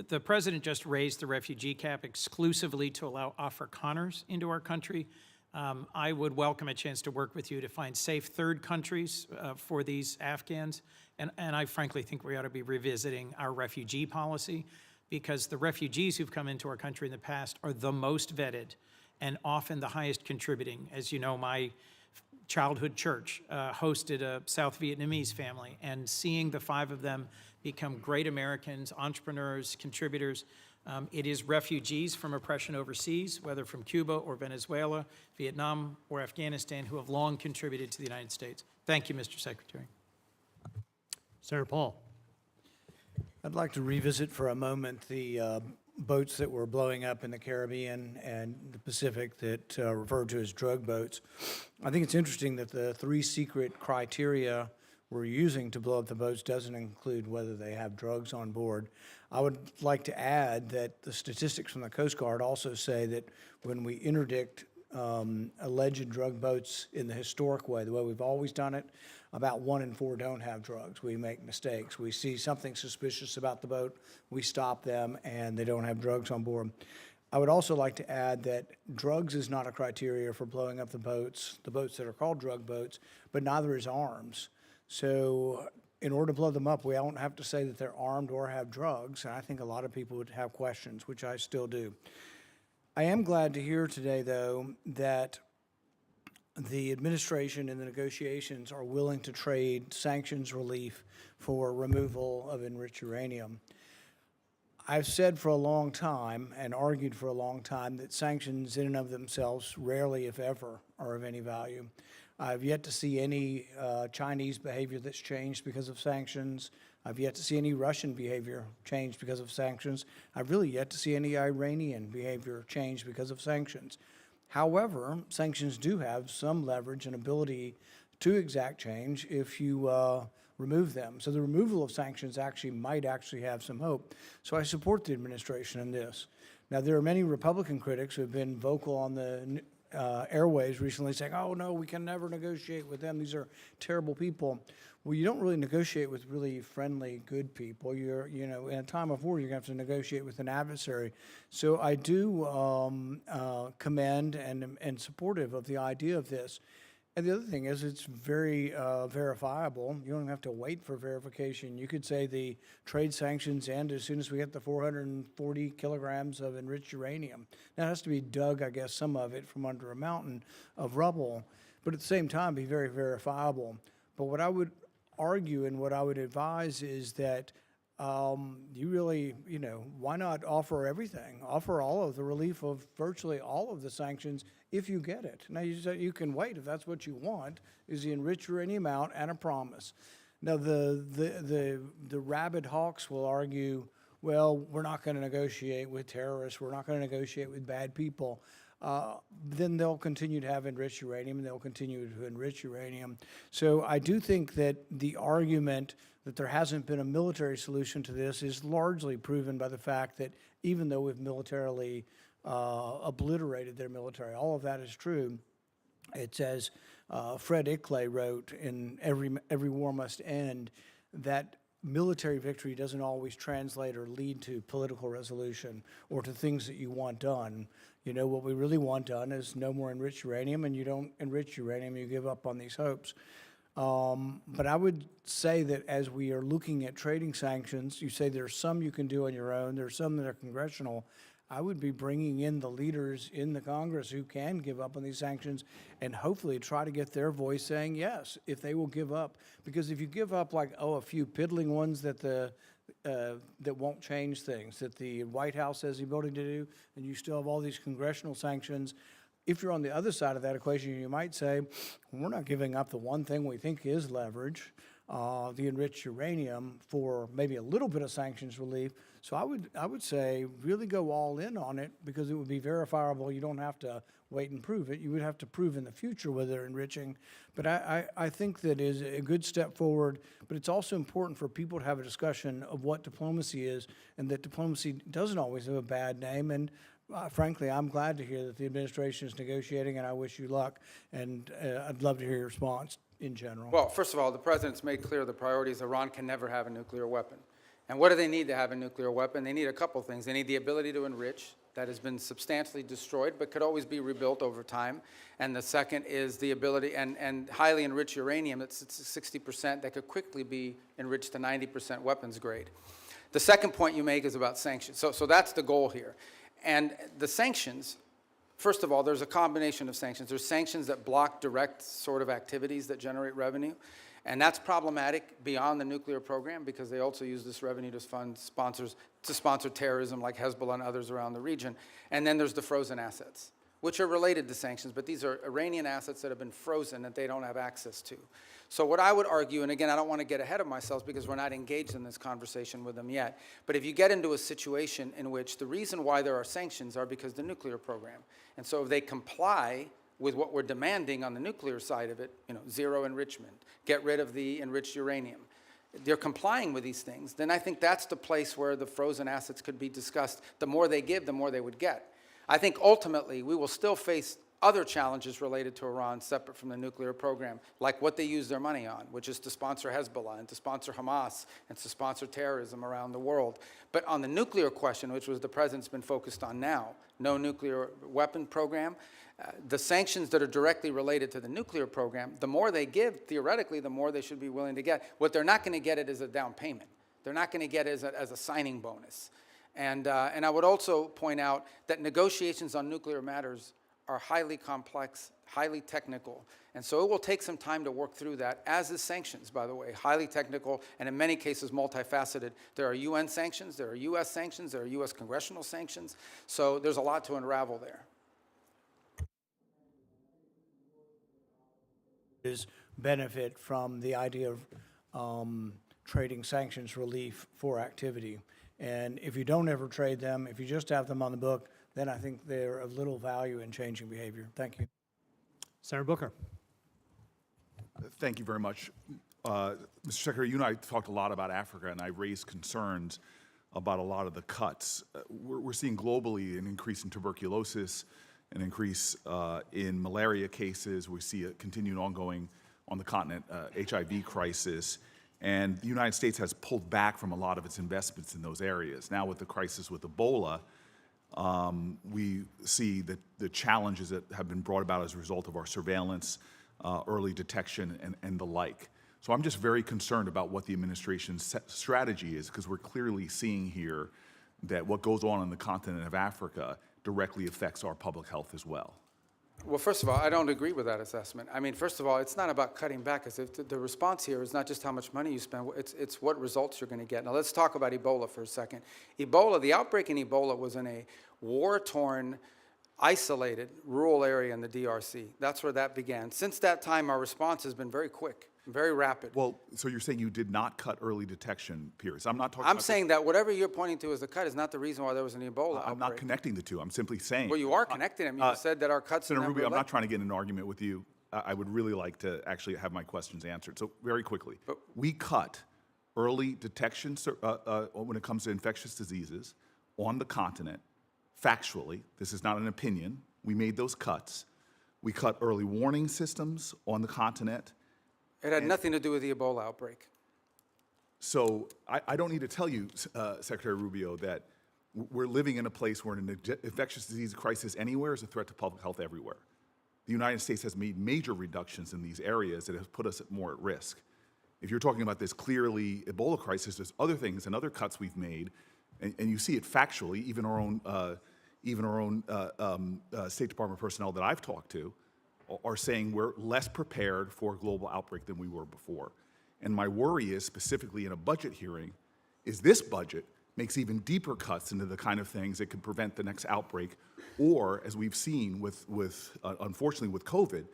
Speaker 7: The president just raised the refugee cap exclusively to allow Afrikaners into our country. I would welcome a chance to work with you to find safe third countries for these Afghans. And I frankly think we ought to be revisiting our refugee policy, because the refugees who've come into our country in the past are the most vetted and often the highest contributing. As you know, my childhood church hosted a South Vietnamese family, and seeing the 5 of them become great Americans, entrepreneurs, contributors, It is refugees from oppression overseas, whether from Cuba or Venezuela, Vietnam or Afghanistan, who have long contributed to the United States. Thank you, Mr. Secretary.
Speaker 6: Senator Paul.
Speaker 8: I'd like to revisit for a moment the boats that were blowing up in the Caribbean and the Pacific that referred to as drug boats. I think it's interesting that the 3 secret criteria we're using to blow up the boats doesn't include whether they have drugs on board. I would like to add that the statistics from the Coast Guard also say that when we interdict alleged drug boats in the historic way, the way we've always done it, about 1 in 4 don't have drugs. We make mistakes. We see something suspicious about the boat, we stop them, and they don't have drugs on board. I would also like to add that drugs is not a criteria for blowing up the boats that are called drug boats, but neither is arms. So in order to blow them up, we don't have to say that they're armed or have drugs, and I think a lot of people would have questions, which I still do. I am glad to hear today, though, that the administration and the negotiations are willing to trade sanctions relief for removal of enriched uranium. I've said for a long time and argued for a long time that sanctions in and of themselves rarely, if ever, are of any value. I've yet to see any Chinese behavior that's changed because of sanctions. I've yet to see any Russian behavior change because of sanctions. I've really yet to see any Iranian behavior change because of sanctions. However, sanctions do have some leverage and ability to exact change if you remove them. So the removal of sanctions might actually have some hope. So I support the administration in this. Now, there are many Republican critics who have been vocal on the airways recently saying, oh, no, we can never negotiate with them. These are terrible people. Well, you don't really negotiate with really friendly, good people. In a time of war, you're going to have to negotiate with an adversary. So I do commend and supportive of the idea of this. And the other thing is it's very verifiable. You don't have to wait for verification. You could say the trade sanctions end as soon as we get the 440 kilograms of enriched uranium. Now, it has to be dug, I guess, some of it from under a mountain of rubble, but at the same time be very verifiable. But what I would argue and what I would advise is that you really, why not offer everything? Offer all of the relief of virtually all of the sanctions if you get it. Now, you can wait if that's what you want, is the enriched uranium out and a promise. Now, the rabid hawks will argue, well, we're not going to negotiate with terrorists. We're not going to negotiate with bad people. Then they'll continue to have enriched uranium, and they'll continue to enrich uranium. So I do think that the argument that there hasn't been a military solution to this is largely proven by the fact that even though we've militarily obliterated their military, all of that is true. It's as Fred Ickley wrote in Every War Must End, that military victory doesn't always translate or lead to political resolution or to things that you want done. What we really want done is no more enriched uranium, and you don't enrich uranium, you give up on these hopes. But I would say that as we are looking at trading sanctions, you say there's some you can do on your own, there's some that are congressional. I would be bringing in the leaders in the Congress who can give up on these sanctions and hopefully try to get their voice saying yes, if they will give up. Because if you give up a few piddling ones that that won't change things, that the White House says you're voting to do, and you still have all these congressional sanctions, if you're on the other side of that equation, you might say, we're not giving up the one thing we think is leverage, the enriched uranium, for maybe a little bit of sanctions relief. So I would say really go all in on it, because it would be verifiable. You don't have to wait and prove it. You would have to prove in the future whether they're enriching. But I think that is a good step forward, but it's also important for people to have a discussion of what diplomacy is, and that diplomacy doesn't always have a bad name. And frankly, I'm glad to hear that the administration is negotiating, and I wish you luck. And I'd love to hear your response in general.
Speaker 1: Well, first of all, the president's made clear the priority is Iran can never have a nuclear weapon. And what do they need to have a nuclear weapon? They need a couple things. They need the ability to enrich, that has been substantially destroyed but could always be rebuilt over time. And the second is the ability, and highly enriched uranium, that's 60%, that could quickly be enriched to 90% weapons grade. The second point you make is about sanctions. So that's the goal here. And the sanctions, first of all, there's a combination of sanctions. There's sanctions that block direct sort of activities that generate revenue. And that's problematic beyond the nuclear program because they also use this revenue to fund sponsors, to sponsor terrorism like Hezbollah and others around the region. And then there's the frozen assets, which are related to sanctions, but these are Iranian assets that have been frozen that they don't have access to. So what I would argue, and again, I don't want to get ahead of myself because we're not engaged in this conversation with them yet, but if you get into a situation in which the reason why there are sanctions are because of the nuclear program, and so if they comply with what we're demanding on the nuclear side of it, zero enrichment, get rid of the enriched uranium, they're complying with these things, then I think that's the place where the frozen assets could be discussed. The more they give, the more they would get. I think ultimately we will still face other challenges related to Iran separate from the nuclear program, like what they use their money on, which is to sponsor Hezbollah and to sponsor Hamas and to sponsor terrorism around the world. But on the nuclear question, which was the president's been focused on now, no nuclear weapon program, the sanctions that are directly related to the nuclear program, the more they give, theoretically, the more they should be willing to get. What they're not going to get it as a down payment. They're not going to get it as a signing bonus. And I would also point out that negotiations on nuclear matters are highly complex, highly technical. And so it will take some time to work through that, as is sanctions, by the way, highly technical and in many cases multifaceted. There are UN sanctions, there are US sanctions, there are US congressional sanctions. So there's a lot to unravel there.
Speaker 8: Is benefit from the idea of trading sanctions relief for activity. And if you don't ever trade them, if you just have them on the book, then I think they're of little value in changing behavior. Thank you.
Speaker 6: Senator Booker.
Speaker 9: Thank you very much. Mr. Secretary, you and I talked a lot about Africa, and I raised concerns about a lot of the cuts. We're seeing globally an increase in tuberculosis, an increase in malaria cases. We see a continued ongoing, on the continent, HIV crisis. And the United States has pulled back from a lot of its investments in those areas. Now with the crisis with Ebola, we see that the challenges that have been brought about as a result of our surveillance, early detection, and the like. So I'm just very concerned about what the administration's strategy is, because we're clearly seeing here that what goes on the continent of Africa directly affects our public health as well.
Speaker 1: Well, first of all, I don't agree with that assessment. I mean, first of all, it's not about cutting back. The response here is not just how much money you spend, it's what results you're going to get. Now, let's talk about Ebola for a second. Ebola, the outbreak in Ebola was in a war-torn, isolated, rural area in the DRC. That's where that began. Since that time, our response has been very quick, very rapid.
Speaker 9: Well, so you're saying you did not cut early detection periods. I'm not talking
Speaker 1: I'm
Speaker 9: about
Speaker 1: saying that whatever you're pointing to as a cut is not the reason why there was an Ebola outbreak.
Speaker 9: I'm not connecting the two. I'm simply saying.
Speaker 1: Well, you are connecting them. You said that our cuts
Speaker 9: Senator
Speaker 1: never
Speaker 9: Rubio, I'm
Speaker 1: led-
Speaker 9: not trying to get in an argument with you. I would really like to actually have my questions answered. So very quickly, we cut early detection when it comes to infectious diseases on the continent. Factually, this is not an opinion. We made those cuts. We cut early warning systems on the continent.
Speaker 1: It had nothing to do with the Ebola outbreak.
Speaker 9: So I don't need to tell you, Secretary Rubio, that we're living in a place where an infectious disease crisis anywhere is a threat to public health everywhere. The United States has made major reductions in these areas that have put us more at risk. If you're talking about this clearly Ebola crisis, there's other things and other cuts we've made, and you see it factually. Even our own State Department personnel that I've talked to are saying we're less prepared for a global outbreak than we were before. And my worry is, specifically in a budget hearing, is this budget makes even deeper cuts into the kind of things that could prevent the next outbreak, or, as we've seen unfortunately with COVID,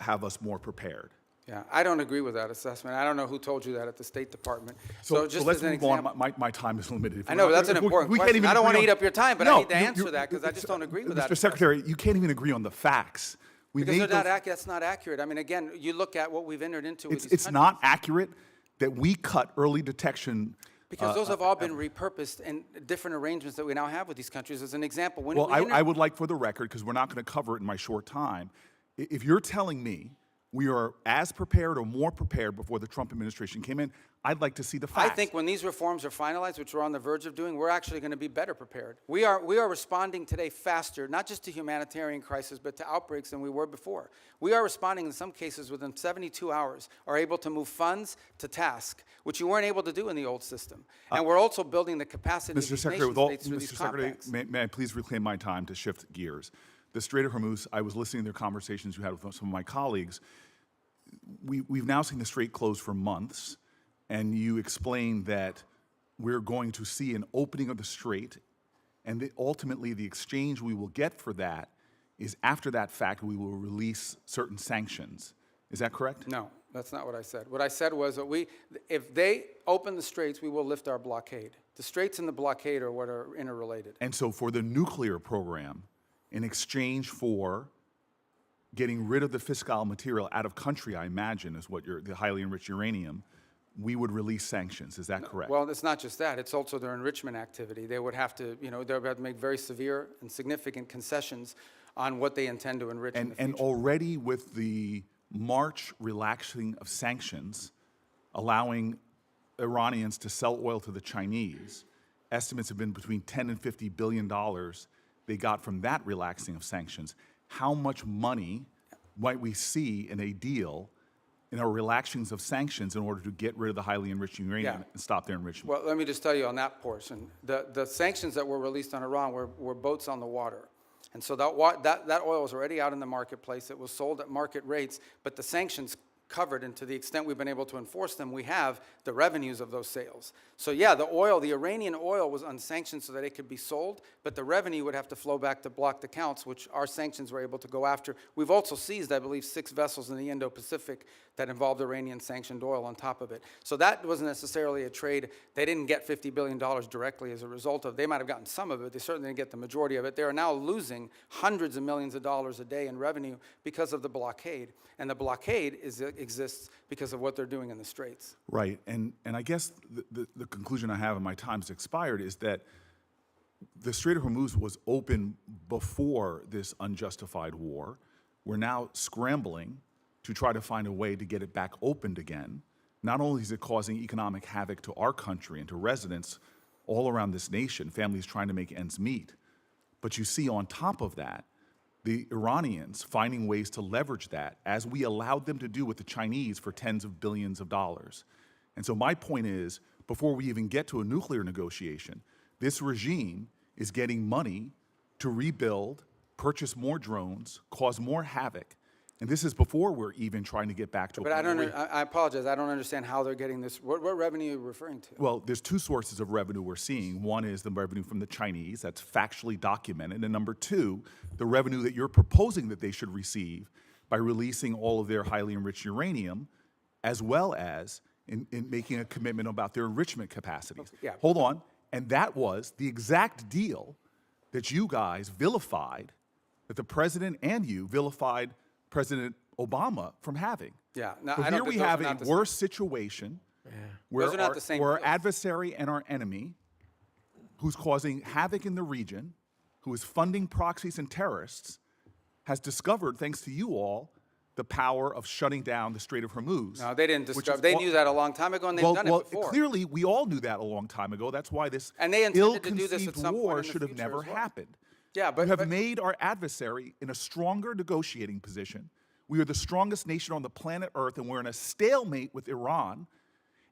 Speaker 9: have us more prepared.
Speaker 1: Yeah, I don't agree with that assessment. I don't know who told you that at the State Department.
Speaker 9: So
Speaker 1: just
Speaker 9: let's
Speaker 1: as an
Speaker 9: move
Speaker 1: example,
Speaker 9: on. My time is limited. If
Speaker 1: I
Speaker 9: we're
Speaker 1: know,
Speaker 9: not-
Speaker 1: that's an
Speaker 9: if
Speaker 1: important
Speaker 9: we can't
Speaker 1: question.
Speaker 9: even
Speaker 1: I don't want to
Speaker 9: agree
Speaker 1: eat
Speaker 9: on-
Speaker 1: up your time, but
Speaker 9: No,
Speaker 1: I need to answer that because I just don't agree with that.
Speaker 9: Mr. Secretary, you can't even agree on the facts. We
Speaker 1: Because
Speaker 9: made
Speaker 1: that's not accurate. I mean, again, you look at what we've entered into with these
Speaker 9: it's
Speaker 1: countries.
Speaker 9: not accurate that we cut early detection.
Speaker 1: Because those have all been repurposed in different arrangements that we now have with these countries. As an example, when
Speaker 9: Well,
Speaker 1: we
Speaker 9: I would like, for the record, because we're not going to cover it in my short time, if you're telling me we are as prepared or more prepared before the Trump administration came in, I'd like to see the facts.
Speaker 1: I think when these reforms are finalized, which we're on the verge of doing, we're actually going to be better prepared. We are responding today faster, not just to humanitarian crisis, but to outbreaks than we were before. We are responding in some cases within 72 hours, are able to move funds to task, which you weren't able to do in the old system. And we're also building the capacity of
Speaker 9: Mr.
Speaker 1: these
Speaker 9: Secretary,
Speaker 1: nation states through
Speaker 9: Mr.
Speaker 1: these
Speaker 9: Secretary,
Speaker 1: compacts.
Speaker 9: may I please reclaim my time to shift gears? The Strait of Hormuz, I was listening to their conversations you had with some of my colleagues. we've now seen the strait closed for months, and you explained that we're going to see an opening of the strait, and that ultimately the exchange we will get for that is after that fact we will release certain sanctions. Is that correct?
Speaker 1: No, that's not what I said. What I said was that if they open the straits, we will lift our blockade. The straits and the blockade are what are interrelated.
Speaker 9: And so for the nuclear program, in exchange for getting rid of the fissile material out of country, I imagine, is what the highly enriched uranium, we would release sanctions. Is that correct?
Speaker 1: Well, it's not just that. It's also their enrichment activity. They would have to, they would have to make very severe and significant concessions on what they intend to enrich in the future.
Speaker 9: And already with the March relaxing of sanctions, allowing Iranians to sell oil to the Chinese, estimates have been between $10 and $50 billion they got from that relaxing of sanctions. How much money might we see in a deal in our relaxings of sanctions in order to get rid of the highly enriched uranium and stop their enrichment?
Speaker 1: Well, let me just tell you on that portion. The sanctions that were released on Iran were boats on the water. And so that oil was already out in the marketplace. It was sold at market rates, but the sanctions covered, and to the extent we've been able to enforce them, we have the revenues of those sales. So yeah, the Iranian oil was unsanctioned so that it could be sold, but the revenue would have to flow back to blocked accounts, which our sanctions were able to go after. We've also seized, I believe, 6 vessels in the Indo-Pacific that involved Iranian sanctioned oil on top of it. So that wasn't necessarily a trade. They didn't get $50 billion directly as a result of. They might have gotten some of it. They certainly didn't get the majority of it. They are now losing hundreds of millions of dollars a day in revenue because of the blockade. And the blockade exists because of what they're doing in the straits.
Speaker 9: Right, and I guess the conclusion I have, and my time's expired, is that the Strait of Hormuz was open before this unjustified war. We're now scrambling to try to find a way to get it back opened again. Not only is it causing economic havoc to our country and to residents all around this nation, families trying to make ends meet, but you see on top of that, the Iranians finding ways to leverage that, as we allowed them to do with the Chinese for tens of billions of dollars. And so my point is, before we even get to a nuclear negotiation, this regime is getting money to rebuild, purchase more drones, cause more havoc. And this is before we're even trying to get back to a
Speaker 1: But I
Speaker 9: point
Speaker 1: don't.
Speaker 9: where
Speaker 1: I apologize. I don't understand how they're getting this. What revenue are you referring to?
Speaker 9: well, there's 2 sources of revenue we're seeing. One is the revenue from the Chinese, that's factually documented. And number 2, the revenue that you're proposing that they should receive by releasing all of their highly enriched uranium, as well as in making a commitment about their enrichment capacities.
Speaker 1: Yeah.
Speaker 9: Hold on. And that was the exact deal that you guys vilified, that the president and you vilified President Obama from having.
Speaker 1: Yeah. No,
Speaker 9: So
Speaker 1: I don't
Speaker 9: here
Speaker 1: think
Speaker 9: we
Speaker 1: those are
Speaker 9: have
Speaker 1: not
Speaker 9: a
Speaker 1: the same.
Speaker 9: worse situation where
Speaker 1: Those are not the same
Speaker 9: our
Speaker 1: deals.
Speaker 9: adversary and our enemy, who's causing havoc in the region, who is funding proxies and terrorists, has discovered, thanks to you all, the power of shutting down the Strait of Hormuz.
Speaker 1: No, they didn't
Speaker 9: which
Speaker 1: discover.
Speaker 9: is
Speaker 1: They
Speaker 9: all-
Speaker 1: knew that a long time ago, and they've done it before.
Speaker 9: Clearly, we all knew that a long time ago. That's why this
Speaker 1: And they intended to do this at
Speaker 9: ill-conceived
Speaker 1: some point
Speaker 9: war
Speaker 1: in the
Speaker 9: should have
Speaker 1: future
Speaker 9: never
Speaker 1: as well.
Speaker 9: happened.
Speaker 1: Yeah, but
Speaker 9: You have made our adversary in a stronger negotiating position. We are the strongest nation on the planet Earth, and we're in a stalemate with Iran.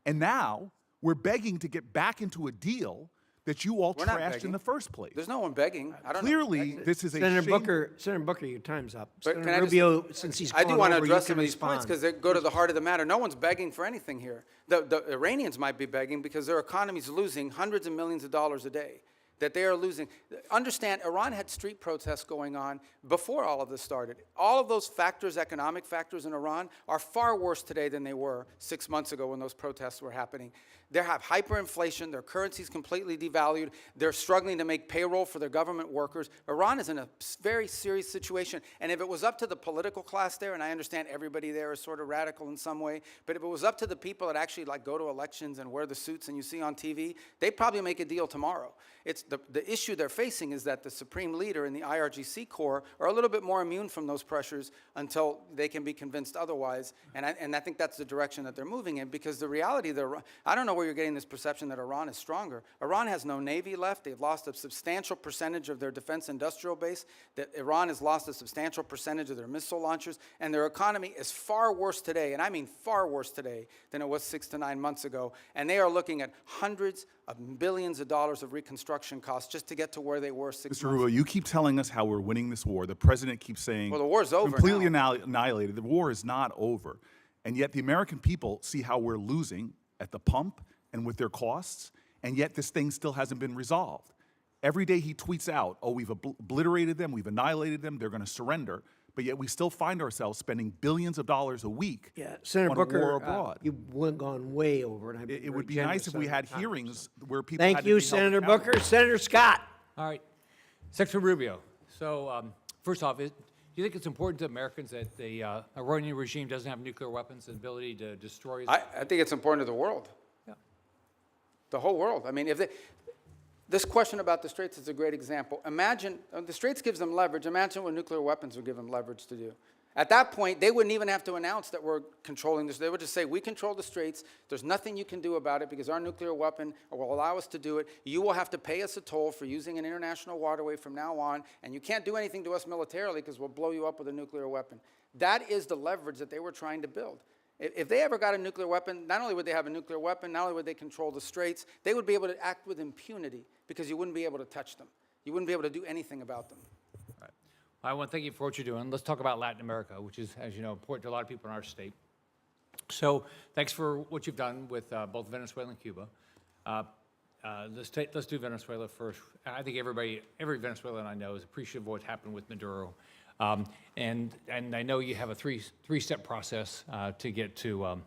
Speaker 9: And now we're begging to get back into a deal that you all
Speaker 1: We're not
Speaker 9: trashed in
Speaker 1: begging.
Speaker 9: the first place.
Speaker 1: There's no one begging. I don't
Speaker 9: Clearly,
Speaker 1: know.
Speaker 9: this is a
Speaker 4: Senator
Speaker 9: shame.
Speaker 4: Senator Booker, your time's up.
Speaker 1: But can
Speaker 4: Senator
Speaker 1: I just-
Speaker 4: Rubio, since he's
Speaker 1: I
Speaker 4: gone
Speaker 1: do want to
Speaker 4: over, you
Speaker 1: address
Speaker 4: can
Speaker 1: some of these points
Speaker 4: respond.
Speaker 1: because they go to the heart of the matter. No one's begging for anything here. The Iranians might be begging because their economy's losing hundreds of millions of dollars a day. That they are losing. Understand, Iran had street protests going on before all of this started. All of those factors, economic factors in Iran, are far worse today than they were 6 months ago when those protests were happening. They have hyperinflation. Their currency's completely devalued. They're struggling to make payroll for their government workers. Iran is in a very serious situation. And if it was up to the political class there, and I understand everybody there is sort of radical in some way, but if it was up to the people that actually like go to elections and wear the suits and you see on TV, they'd probably make a deal tomorrow. It's the issue they're facing is that the supreme leader and the IRGC Corps are a little bit more immune from those pressures until they can be convinced otherwise. And I think that's the direction that they're moving in, because the reality, I don't know where you're getting this perception that Iran is stronger. Iran has no navy left. They've lost a substantial percentage of their defense industrial base. That Iran has lost a substantial percentage of their missile launchers. And their economy is far worse today, and I mean far worse today, than it was 6 to 9 months ago. And they are looking at hundreds of billions of dollars of reconstruction costs just to get to where they were 6 months
Speaker 9: Mr.
Speaker 1: ago.
Speaker 9: Rubio, you keep telling us how we're winning this war. The president keeps saying,
Speaker 1: Well, the war's over
Speaker 9: completely
Speaker 1: now.
Speaker 9: annihilated. The war is not over. And yet the American people see how we're losing at the pump and with their costs, and yet this thing still hasn't been resolved. Every day he tweets out, oh, we've obliterated them, we've annihilated them, they're going to surrender, but yet we still find ourselves spending billions of dollars a week
Speaker 4: Yeah, Senator
Speaker 9: on
Speaker 4: Booker,
Speaker 9: war abroad.
Speaker 4: you've gone way over, and I've been
Speaker 9: It
Speaker 4: very
Speaker 9: would be
Speaker 4: generous
Speaker 9: nice if we
Speaker 4: on
Speaker 9: had
Speaker 4: time.
Speaker 9: hearings where people had
Speaker 4: Thank
Speaker 9: to
Speaker 4: you,
Speaker 9: be held
Speaker 4: Senator
Speaker 9: accountable.
Speaker 4: Booker. Senator Scott.
Speaker 10: All right. Secretary Rubio, so first off, do you think it's important to Americans that the Iranian regime doesn't have nuclear weapons and ability to destroy?
Speaker 1: I think it's important to the world.
Speaker 10: Yeah.
Speaker 1: The whole world. I mean, this question about the Straits is a great example. Imagine, the Straits gives them leverage. Imagine what nuclear weapons would give them leverage to do. At that point, they wouldn't even have to announce that we're controlling this. They would just say, we control the Straits. There's nothing you can do about it because our nuclear weapon will allow us to do it. You will have to pay us a toll for using an international waterway from now on, and you can't do anything to us militarily because we'll blow you up with a nuclear weapon. That is the leverage that they were trying to build. If they ever got a nuclear weapon, not only would they have a nuclear weapon, not only would they control the Straits, they would be able to act with impunity because you wouldn't be able to touch them. You wouldn't be able to do anything about them.
Speaker 10: I want to thank you for what you're doing. Let's talk about Latin America, which is, as you know, important to a lot of people in our state. So thanks for what you've done with both Venezuela and Cuba. Let's do Venezuela first. I think every Venezuelan I know is appreciative of what's happened with Maduro. And I know you have a three-step process to get to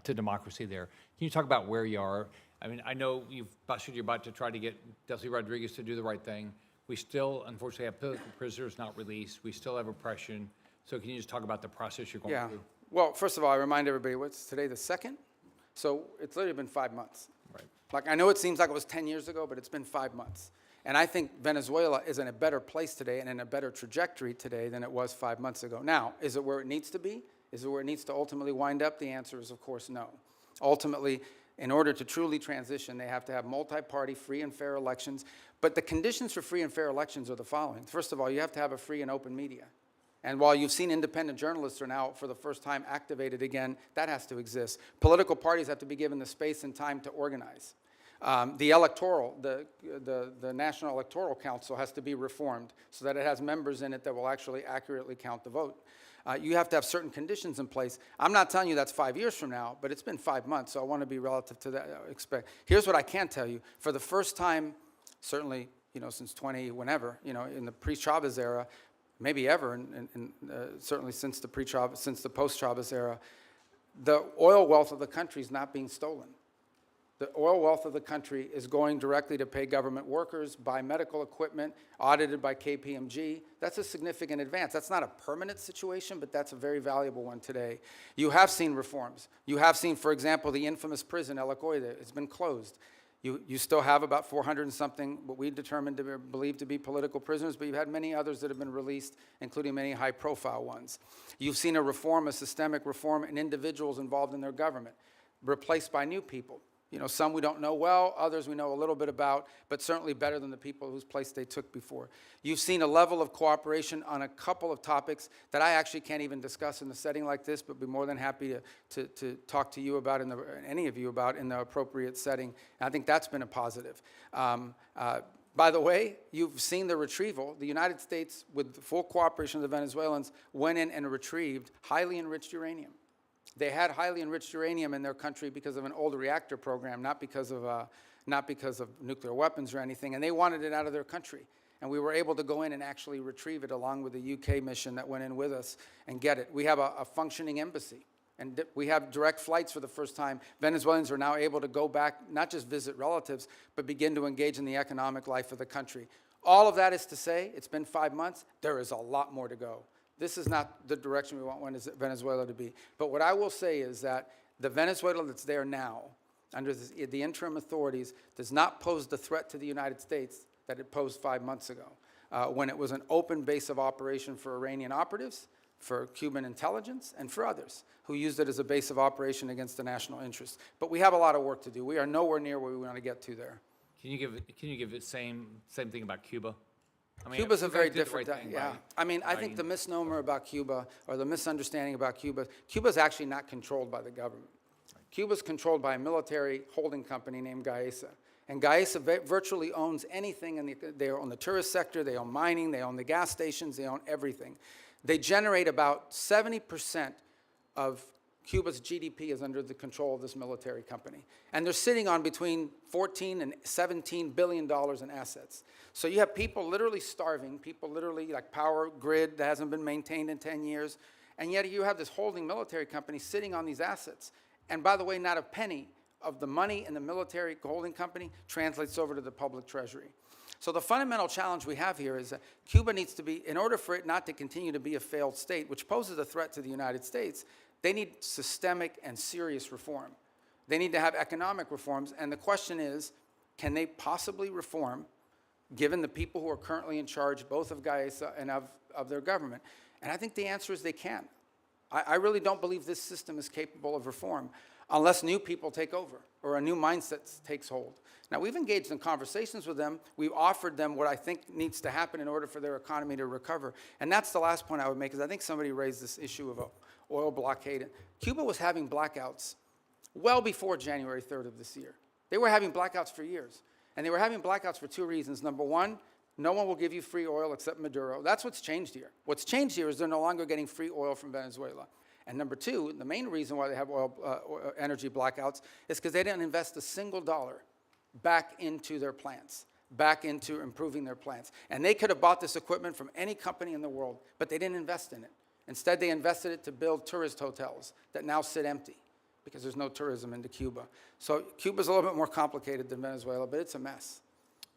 Speaker 10: democracy there. Can you talk about where you are? I mean, I know you've busted your butt to try to get Delcy Rodriguez to do the right thing. We still, unfortunately, have political prisoners not released. We still have oppression. So can you just talk about the process you're going through?
Speaker 1: Well, first of all, I remind everybody, what's today, the 2nd? So it's literally been 5 months.
Speaker 10: Right.
Speaker 1: Like, I know it seems like it was 10 years ago, but it's been 5 months. And I think Venezuela is in a better place today and in a better trajectory today than it was 5 months ago. Now, is it where it needs to be? Is it where it needs to ultimately wind up? The answer is, of course, no. Ultimately, in order to truly transition, they have to have multi-party, free and fair elections. But the conditions for free and fair elections are the following. First of all, you have to have a free and open media. And while you've seen independent journalists are now, for the first time, activated again, that has to exist. Political parties have to be given the space and time to organize. The National Electoral Council has to be reformed so that it has members in it that will actually accurately count the vote. You have to have certain conditions in place. I'm not telling you that's 5 years from now, but it's been 5 months, so I want to be relative to that. Here's what I can tell you. For the first time, certainly, since 20, whenever, in the pre-Chavez era, maybe ever, and certainly since the post-Chavez era, the oil wealth of the country is not being stolen. The oil wealth of the country is going directly to pay government workers, buy medical equipment, audited by KPMG. That's a significant advance. That's not a permanent situation, but that's a very valuable one today. You have seen reforms. You have seen, for example, the infamous prison, El Acoide. It's been closed. You still have about 400 and something, what we determined to believe to be political prisoners, but you've had many others that have been released, including many high-profile ones. You've seen a systemic reform in individuals involved in their government, replaced by new people. Some we don't know well, others we know a little bit about, but certainly better than the people whose place they took before. You've seen a level of cooperation on a couple of topics that I actually can't even discuss in a setting like this, but be more than happy to talk to you about, any of you about, in the appropriate setting. And I think that's been a positive. By the way, you've seen the retrieval. The United States, with the full cooperation of the Venezuelans, went in and retrieved highly enriched uranium. They had highly enriched uranium in their country because of an old reactor program, not because of nuclear weapons or anything, and they wanted it out of their country. And we were able to go in and actually retrieve it along with the UK mission that went in with us and get it. We have a functioning embassy, and we have direct flights for the first time. Venezuelans are now able to go back, not just visit relatives, but begin to engage in the economic life of the country. All of that is to say, it's been 5 months, there is a lot more to go. This is not the direction we want Venezuela to be. But what I will say is that the Venezuela that's there now, under the interim authorities, does not pose the threat to the United States that it posed 5 months ago, when it was an open base of operation for Iranian operatives, for Cuban intelligence, and for others who used it as a base of operation against the national interest. But we have a lot of work to do. We are nowhere near where we want to get to there.
Speaker 10: Can you give the same thing about Cuba? I mean,
Speaker 1: Cuba's a
Speaker 10: you
Speaker 1: very
Speaker 10: guys did the
Speaker 1: different,
Speaker 10: right thing
Speaker 1: yeah.
Speaker 10: by
Speaker 1: I mean, I think the misnomer about Cuba, or the misunderstanding about Cuba's actually not controlled by the government. Cuba's controlled by a military holding company named Gaesa. And Gaesa virtually owns anything, they own the tourist sector, they own mining, they own the gas stations, they own everything. They generate about 70% of Cuba's GDP is under the control of this military company. And they're sitting on between 14 and $17 billion in assets. So you have people literally starving, people literally, like power grid that hasn't been maintained in 10 years, and yet you have this holding military company sitting on these assets. And by the way, not a penny of the money in the military holding company translates over to the public treasury. So the fundamental challenge we have here is that Cuba needs to be, in order for it not to continue to be a failed state, which poses a threat to the United States, they need systemic and serious reform. They need to have economic reforms, and the question is, can they possibly reform, given the people who are currently in charge, both of Gaesa and of their government? And I think the answer is they can. I really don't believe this system is capable of reform unless new people take over or a new mindset takes hold. Now, we've engaged in conversations with them. We've offered them what I think needs to happen in order for their economy to recover. And that's the last point I would make, is I think somebody raised this issue of oil blockade. Cuba was having blackouts well before January 3rd of this year. They were having blackouts for years. And they were having blackouts for two reasons. Number one, no one will give you free oil except Maduro. That's what's changed here. What's changed here is they're no longer getting free oil from Venezuela. And number two, the main reason why they have energy blackouts is because they didn't invest a single dollar back into their plants, back into improving their plants. And they could have bought this equipment from any company in the world, but they didn't invest in it. Instead, they invested it to build tourist hotels that now sit empty because there's no tourism into Cuba. So Cuba's a little bit more complicated than Venezuela, but it's a mess.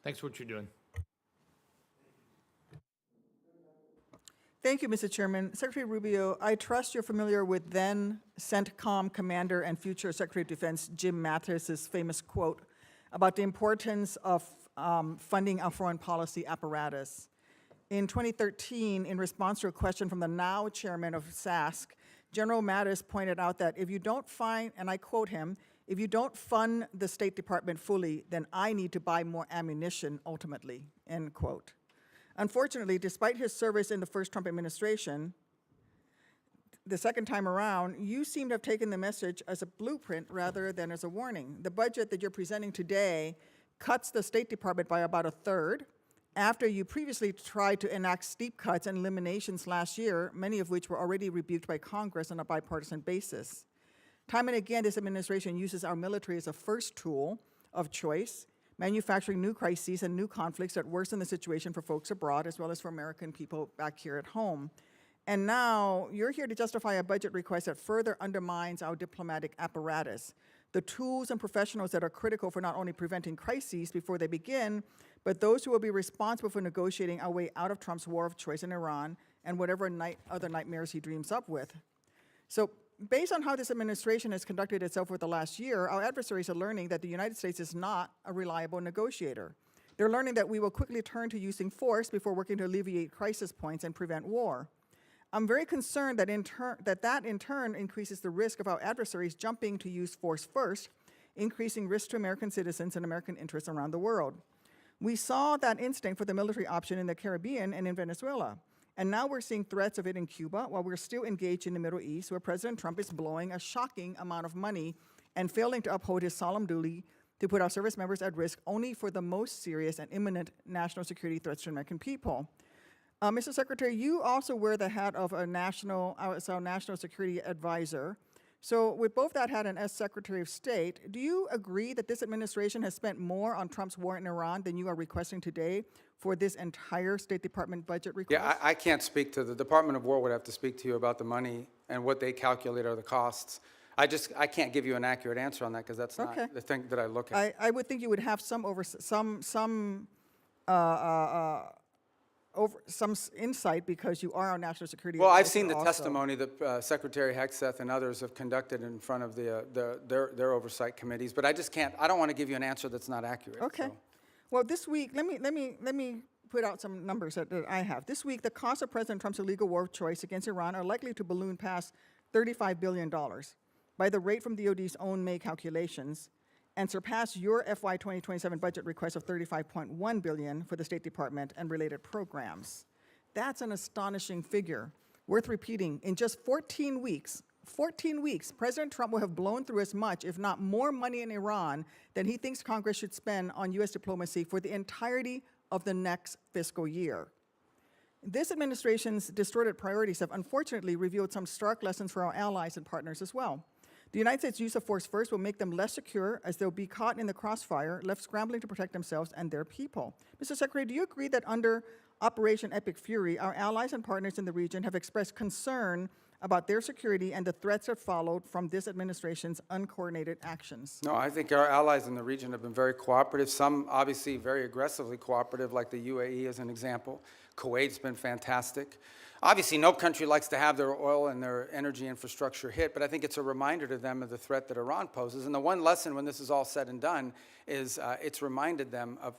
Speaker 10: Thanks for what you're doing.
Speaker 11: Thank you, Mr. Chairman. Secretary Rubio, I trust you're familiar with then CENTCOM commander and future Secretary of Defense Jim Mattis's famous quote about the importance of funding our foreign policy apparatus. In 2013, in response to a question from the now chairman of SASC, General Mattis pointed out that if you don't find, and I quote him, if you don't fund the State Department fully, then I need to buy more ammunition ultimately, end quote. Unfortunately, despite his service in the first Trump administration, the second time around, you seem to have taken the message as a blueprint rather than as a warning. The budget that you're presenting today cuts the State Department by about a third, after you previously tried to enact steep cuts and eliminations last year, many of which were already rebuked by Congress on a bipartisan basis. Time and again, this administration uses our military as a first tool of choice, manufacturing new crises and new conflicts that worsen the situation for folks abroad as well as for American people back here at home. And now you're here to justify a budget request that further undermines our diplomatic apparatus, the tools and professionals that are critical for not only preventing crises before they begin, but those who will be responsible for negotiating our way out of Trump's war of choice in Iran and whatever other nightmares he dreams up with. So based on how this administration has conducted itself over the last year, our adversaries are learning that the United States is not a reliable negotiator. They're learning that we will quickly turn to using force before working to alleviate crisis points and prevent war. I'm very concerned that that in turn increases the risk of our adversaries jumping to use force first, increasing risk to American citizens and American interests around the world. We saw that instinct for the military option in the Caribbean and in Venezuela. And now we're seeing threats of it in Cuba while we're still engaged in the Middle East, where President Trump is blowing a shocking amount of money and failing to uphold his solemn duty to put our service members at risk only for the most serious and imminent national security threats to American people. Mr. Secretary, you also wear the hat of a national security advisor. So with both that hat and as Secretary of State, do you agree that this administration has spent more on Trump's war in Iran than you are requesting today for this entire State Department budget request?
Speaker 1: Yeah, I can't speak to the Department of War would have to speak to you about the money and what they calculate are the costs. I can't give you an accurate answer on that because that's not the thing that I look at.
Speaker 11: I would think you would have some insight because you are our national security
Speaker 1: Well, I've
Speaker 11: advisor
Speaker 1: seen the
Speaker 11: also.
Speaker 1: testimony that Secretary Hegseth and others have conducted in front of their oversight committees, but I don't want to give you an answer that's not accurate.
Speaker 11: Okay.
Speaker 1: So.
Speaker 11: Well, this week, let me put out some numbers that I have. This week, the cost of President Trump's illegal war of choice against Iran are likely to balloon past $35 billion by the rate from DOD's own May calculations and surpass your FY 2027 budget request of $35.1 billion for the State Department and related programs. That's an astonishing figure, worth repeating. In just 14 weeks, President Trump will have blown through as much, if not more money in Iran than he thinks Congress should spend on U.S. diplomacy for the entirety of the next fiscal year. This administration's distorted priorities have unfortunately revealed some stark lessons for our allies and partners as well. The United States' use of force first will make them less secure, as they'll be caught in the crossfire, left scrambling to protect themselves and their people. Mr. Secretary, do you agree that under Operation Epic Fury, our allies and partners in the region have expressed concern about their security and the threats that followed from this administration's uncoordinated actions?
Speaker 1: No, I think our allies in the region have been very cooperative, some obviously very aggressively cooperative, like the UAE as an example. Kuwait's been fantastic. Obviously, no country likes to have their oil and their energy infrastructure hit, but I think it's a reminder to them of the threat that Iran poses. And the one lesson when this is all said and done is it's reminded them of,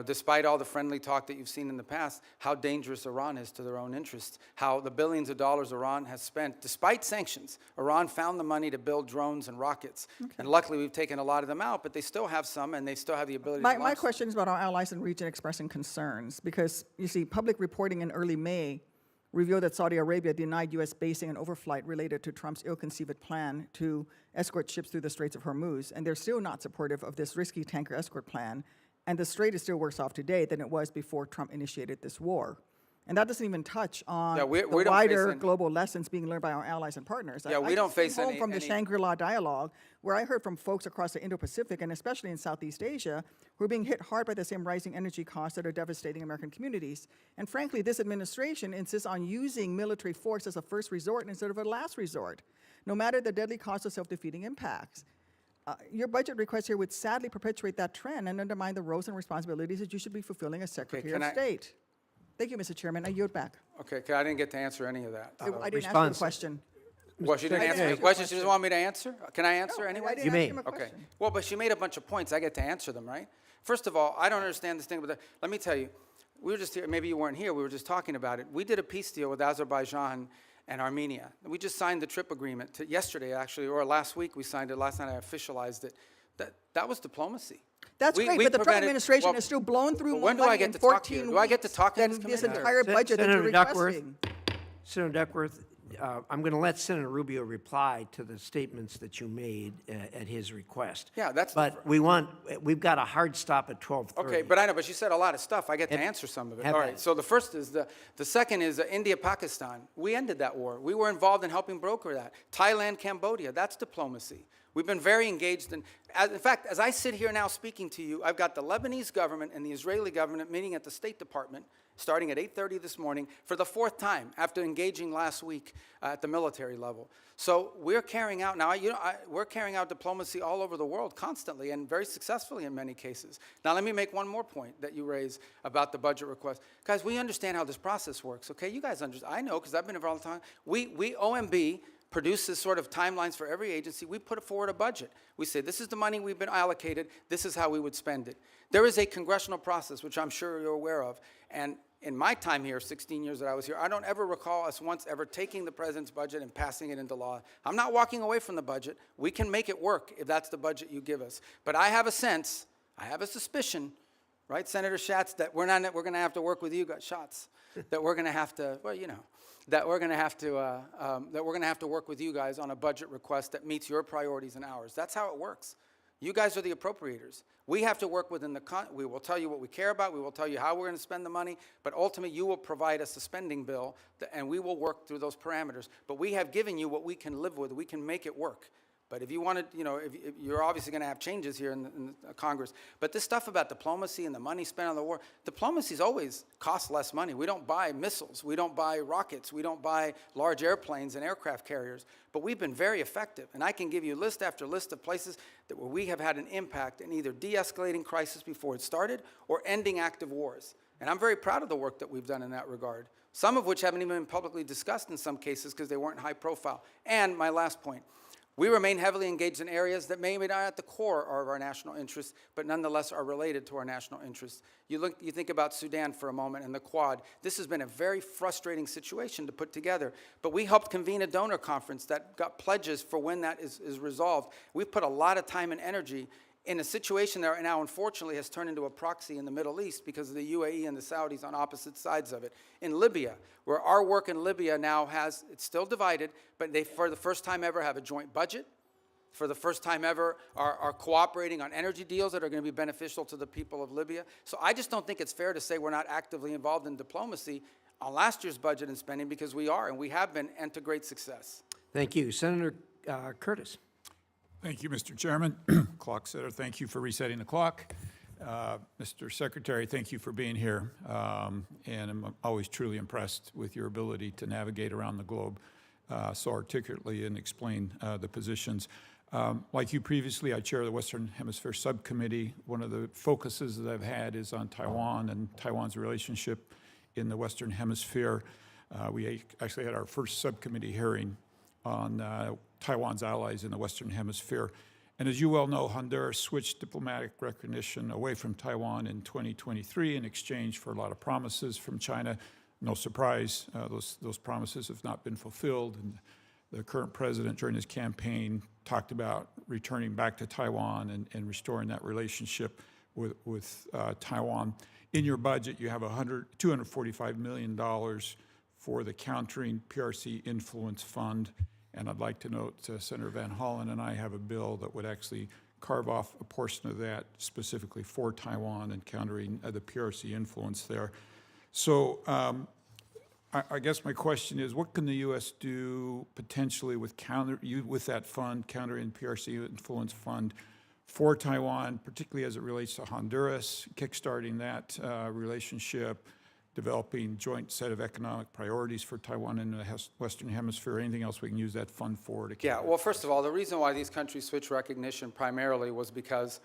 Speaker 1: despite all the friendly talk that you've seen in the past, how dangerous Iran is to their own interests, how the billions of dollars Iran has spent, despite sanctions, Iran found the money to build drones and rockets. Okay. And luckily, we've taken a lot of them out, but they still have some, and they still have the ability to launch
Speaker 11: My question is about our allies in the region expressing concerns, because, you see, public reporting in early May revealed that Saudi Arabia denied U.S. basing and overflight related to Trump's ill-conceived plan to escort ships through the Straits of Hormuz, and they're still not supportive of this risky tanker escort plan. And the Strait is still worse off today than it was before Trump initiated this war. And that doesn't even touch on
Speaker 1: we
Speaker 11: the
Speaker 1: don't
Speaker 11: wider
Speaker 1: face any,
Speaker 11: global lessons being learned by our allies and partners.
Speaker 1: We don't face
Speaker 11: home
Speaker 1: any
Speaker 11: from the Shangri-La dialogue, where I heard from folks across the Indo-Pacific and especially in Southeast Asia, who are being hit hard by the same rising energy costs that are devastating American communities. And frankly, this administration insists on using military force as a first resort instead of a last resort, no matter the deadly cost of self-defeating impacts. Your budget request here would sadly perpetuate that trend and undermine the roles and responsibilities that you should be fulfilling as Secretary of State. Thank you, Mr. Chairman. I yield back.
Speaker 1: Okay, I didn't get to answer any of that.
Speaker 11: I didn't ask you a question.
Speaker 1: Well, she didn't answer the question. She just wanted me to answer? Can I answer anyway?
Speaker 11: I didn't ask him a
Speaker 1: Okay.
Speaker 11: question.
Speaker 1: Well, but she made a bunch of points. I get to answer them, right? First of all, I don't understand this thing with let me tell you, we were just here, maybe you weren't here, we were just talking about it. We did a peace deal with Azerbaijan and Armenia. We just signed the trip agreement yesterday, actually, or last week we signed it. Last night I officialized it. That was diplomacy.
Speaker 11: That's great, but the Trump administration has still blown through more money in 14 weeks
Speaker 1: do I get to talk
Speaker 11: than this entire budget that you're requesting.
Speaker 4: Senator Duckworth, I'm going to let Senator Rubio reply to the statements that you made at his request.
Speaker 1: Yeah, that's.
Speaker 4: But we've got a hard stop at 12:30.
Speaker 1: Okay, but I know, but she said a lot of stuff. I get to answer some of it. All right. So the first is the second is India-Pakistan. We ended that war. We were involved in helping broker that. Thailand, Cambodia. That's diplomacy. We've been very engaged in fact, as I sit here now speaking to you, I've got the Lebanese government and the Israeli government meeting at the State Department starting at 8:30 this morning for the 4th time after engaging last week at the military level. So we're carrying out now, we're carrying out diplomacy all over the world constantly and very successfully in many cases. Now let me make one more point that you raised about the budget request. Guys, we understand how this process works, okay? You guys understand. I know because I've been involved all the time. We OMB, produces sort of timelines for every agency. We put forward a budget. We say, this is the money we've been allocated. This is how we would spend it. There is a congressional process, which I'm sure you're aware of. And in my time here, 16 years that I was here, I don't ever recall us once ever taking the president's budget and passing it into law. I'm not walking away from the budget. We can make it work if that's the budget you give us. But I have a sense, I have a suspicion, right, Senator Schatz, that we're going to have to work with you guys, Schatz, that we're going to have to, well, that we're going to have to work with you guys on a budget request that meets your priorities and ours. That's how it works. You guys are the appropriators. We have to work within we will tell you what we care about. We will tell you how we're going to spend the money. But ultimately, you will provide us a spending bill, and we will work through those parameters. But we have given you what we can live with. We can make it work. But if you wanted, if you're obviously going to have changes here in Congress. But this stuff about diplomacy and the money spent on the war, diplomacy's always cost less money. We don't buy missiles. We don't buy rockets. We don't buy large airplanes and aircraft carriers. But we've been very effective. And I can give you list after list of places where we have had an impact in either de-escalating crisis before it started or ending active wars. And I'm very proud of the work that we've done in that regard, some of which haven't even been publicly discussed in some cases because they weren't high profile. And my last point. We remain heavily engaged in areas that maybe not at the core of our national interests, but nonetheless are related to our national interests. You think about Sudan for a moment and the Quad. This has been a very frustrating situation to put together, but we helped convene a donor conference that got pledges for when that is resolved. We've put a lot of time and energy in a situation that now, unfortunately, has turned into a proxy in the Middle East because of the UAE and the Saudis on opposite sides of it. In Libya, where our work in Libya now it's still divided, but they, for the first time ever, have a joint budget. For the first time ever, are cooperating on energy deals that are going to be beneficial to the people of Libya. So I just don't think it's fair to say we're not actively involved in diplomacy on last year's budget and spending because we are, and we have been, and to great success.
Speaker 4: Thank you. Senator Curtis.
Speaker 12: Thank you, Mr. Chairman. Clock setter, thank you for resetting the clock. Mr. Secretary, thank you for being here. And I'm always truly impressed with your ability to navigate around the globe so articulately and explain the positions. Like you previously, I chair the Western Hemisphere Subcommittee. One of the focuses that I've had is on Taiwan and Taiwan's relationship in the Western Hemisphere. We actually had our first subcommittee hearing on Taiwan's allies in the Western Hemisphere. And as you well know, Honduras switched diplomatic recognition away from Taiwan in 2023 in exchange for a lot of promises from China. No surprise, those promises have not been fulfilled. And the current president, during his campaign, talked about returning back to Taiwan and restoring that relationship with Taiwan. In your budget, you have $245 million for the Countering PRC Influence Fund. And I'd like to note Senator Van Hollen and I have a bill that would actually carve off a portion of that specifically for Taiwan and countering the PRC influence there. So I guess my question is, what can the U.S. do potentially with that fund, Countering PRC Influence Fund, for Taiwan, particularly as it relates to Honduras, kickstarting that relationship, developing joint set of economic priorities for Taiwan and the Western Hemisphere, anything else we can use that fund for?
Speaker 1: Yeah, well, first of all, the reason why these countries switched recognition primarily was because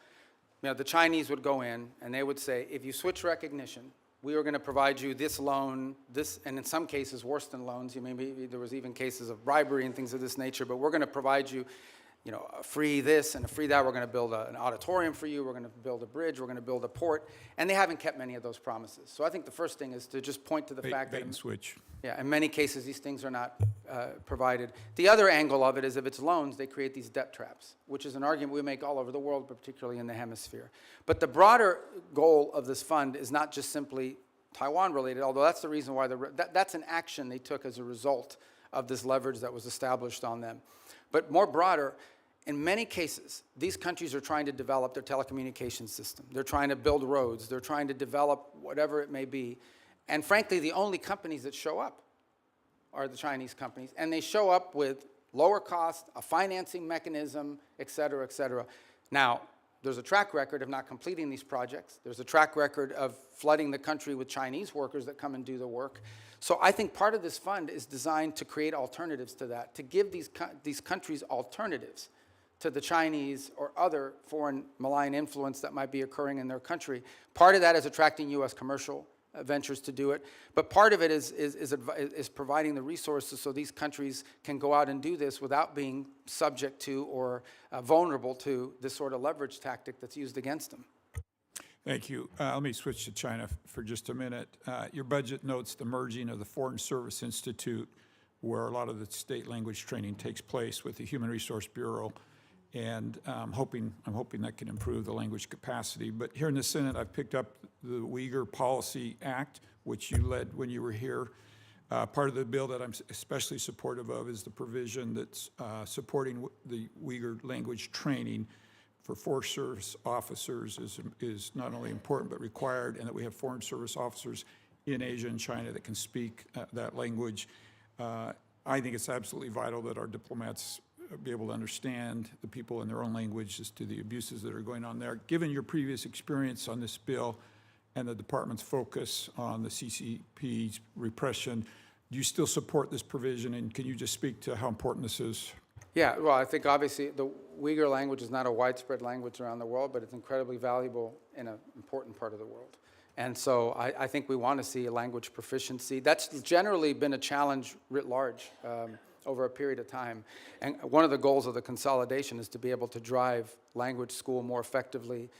Speaker 1: the Chinese would go in and they would say, if you switch recognition, we are going to provide you this loan, this, and in some cases worse than loans. Maybe there was even cases of bribery and things of this nature, but we're going to provide you, a free this and a free that. We're going to build an auditorium for you. We're going to build a bridge. We're going to build a port. And they haven't kept many of those promises. So I think the first thing is to just point to the fact that,
Speaker 12: bait and switch.
Speaker 1: Yeah, in many cases, these things are not provided. The other angle of it is if it's loans, they create these debt traps, which is an argument we make all over the world, but particularly in the hemisphere. But the broader goal of this fund is not just simply Taiwan related, although that's the reason why that's an action they took as a result of this leverage that was established on them. But more broader, in many cases, these countries are trying to develop their telecommunications system. They're trying to build roads. They're trying to develop whatever it may be. And frankly, the only companies that show up are the Chinese companies. And they show up with lower cost, a financing mechanism, et cetera, et cetera. Now, there's a track record of not completing these projects. There's a track record of flooding the country with Chinese workers that come and do the work. So I think part of this fund is designed to create alternatives to that, to give these countries alternatives to the Chinese or other foreign malign influence that might be occurring in their country. Part of that is attracting U.S. commercial ventures to do it, but part of it is providing the resources so these countries can go out and do this without being subject to or vulnerable to this sort of leverage tactic that's used against them.
Speaker 12: Thank you. Let me switch to China for just a minute. Your budget notes the merging of the Foreign Service Institute, where a lot of the state language training takes place, with the Human Resource Bureau. And I'm hoping that can improve the language capacity. But here in the Senate, I've picked up the Uyghur Policy Act, which you led when you were here. Part of the bill that I'm especially supportive of is the provision that's supporting the Uyghur language training for Forest Service officers is not only important but required, and that we have Foreign Service officers in Asia and China that can speak that language. I think it's absolutely vital that our diplomats be able to understand the people in their own language as to the abuses that are going on there. Given your previous experience on this bill and the department's focus on the CCP's repression, do you still support this provision, and can you just speak to how important this is?
Speaker 1: Yeah, well, I think obviously the Uyghur language is not a widespread language around the world, but it's incredibly valuable in an important part of the world. And so I think we want to see a language proficiency. That's generally been a challenge writ large over a period of time. And one of the goals of the consolidation is to be able to drive language school more effectively,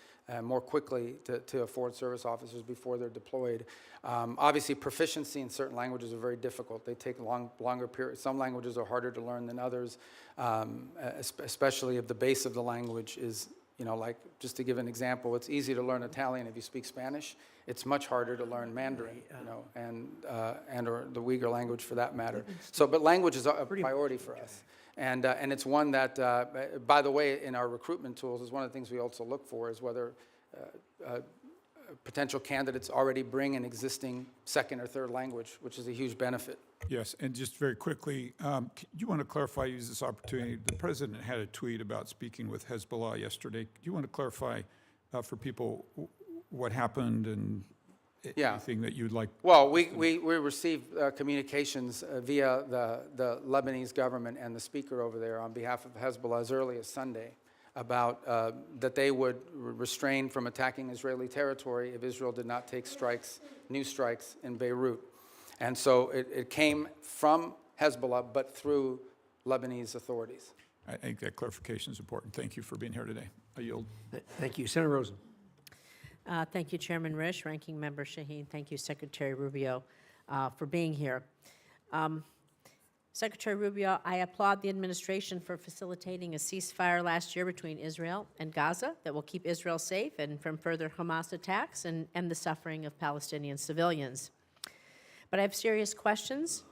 Speaker 1: more quickly to Foreign Service officers before they're deployed. Obviously, proficiency in certain languages are very difficult. They take longer periods. Some languages are harder to learn than others, especially if the base of the language is, like, just to give an example, it's easy to learn Italian if you speak Spanish. It's much harder to learn Mandarin, and or the Uyghur language for that matter. So, but language is a priority for us. And it's one that, by the way, in our recruitment tools, is one of the things we also look for is whether potential candidates already bring an existing second or third language, which is a huge benefit.
Speaker 12: Yes, and just very quickly, you want to clarify, use this opportunity, the president had a tweet about speaking with Hezbollah yesterday. Do you want to clarify for people what happened and
Speaker 1: Yeah.
Speaker 12: anything that you'd like?
Speaker 1: Well, we received communications via the Lebanese government and the speaker over there on behalf of Hezbollah as early as Sunday about that they would restrain from attacking Israeli territory if Israel did not take new strikes in Beirut. And so it came from Hezbollah, but through Lebanese authorities.
Speaker 12: I think that clarification is important. Thank you for being here today. I yield.
Speaker 4: Thank you. Senator Rosen.
Speaker 13: Thank you, Chairman Risch, Ranking Member Shaheen. Thank you, Secretary Rubio, for being here. Secretary Rubio, I applaud the administration for facilitating a ceasefire last year between Israel and Gaza that will keep Israel safe and from further Hamas attacks and the suffering of Palestinian civilians. But I have serious questions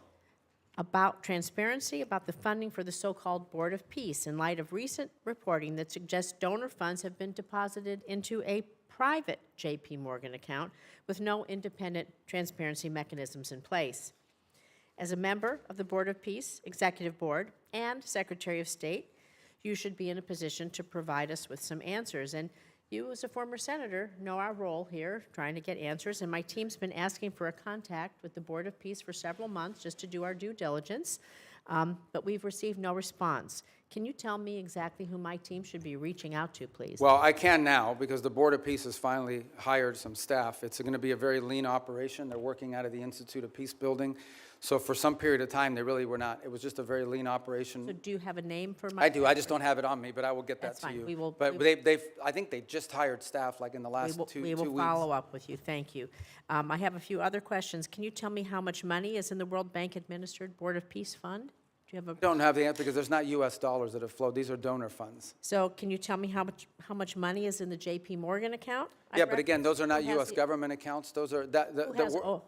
Speaker 13: about transparency, about the funding for the so-called Board of Peace in light of recent reporting that suggests donor funds have been deposited into a private J.P. Morgan account with no independent transparency mechanisms in place. As a member of the Board of Peace, Executive Board, and Secretary of State, you should be in a position to provide us with some answers. And you, as a former senator, know our role here, trying to get answers, and my team's been asking for a contact with the Board of Peace for several months just to do our due diligence, but we've received no response. Can you tell me exactly who my team should be reaching out to, please?
Speaker 1: Well, I can now because the Board of Peace has finally hired some staff. It's going to be a very lean operation. They're working out of the Institute of Peace building. So for some period of time, they really were not. It was just a very lean operation.
Speaker 13: So do you have a name for my?
Speaker 1: I do. I just don't have it on me, but I will get that
Speaker 13: That's
Speaker 1: to
Speaker 13: fine.
Speaker 1: you.
Speaker 13: We will-
Speaker 1: But they've. I think they just hired staff like in the last two
Speaker 13: We
Speaker 1: weeks.
Speaker 13: will follow up with you. Thank you. I have a few other questions. Can you tell me how much money is in the World Bank administered Board of Peace Fund? Do you have a?
Speaker 1: I don't have the answer because there's not U.S. dollars that have flowed. These are donor funds.
Speaker 13: So can you tell me how much money is in the J.P. Morgan account?
Speaker 1: Yeah, but again, those are not
Speaker 13: Who has
Speaker 1: U.S.
Speaker 13: the-
Speaker 1: government accounts. Those are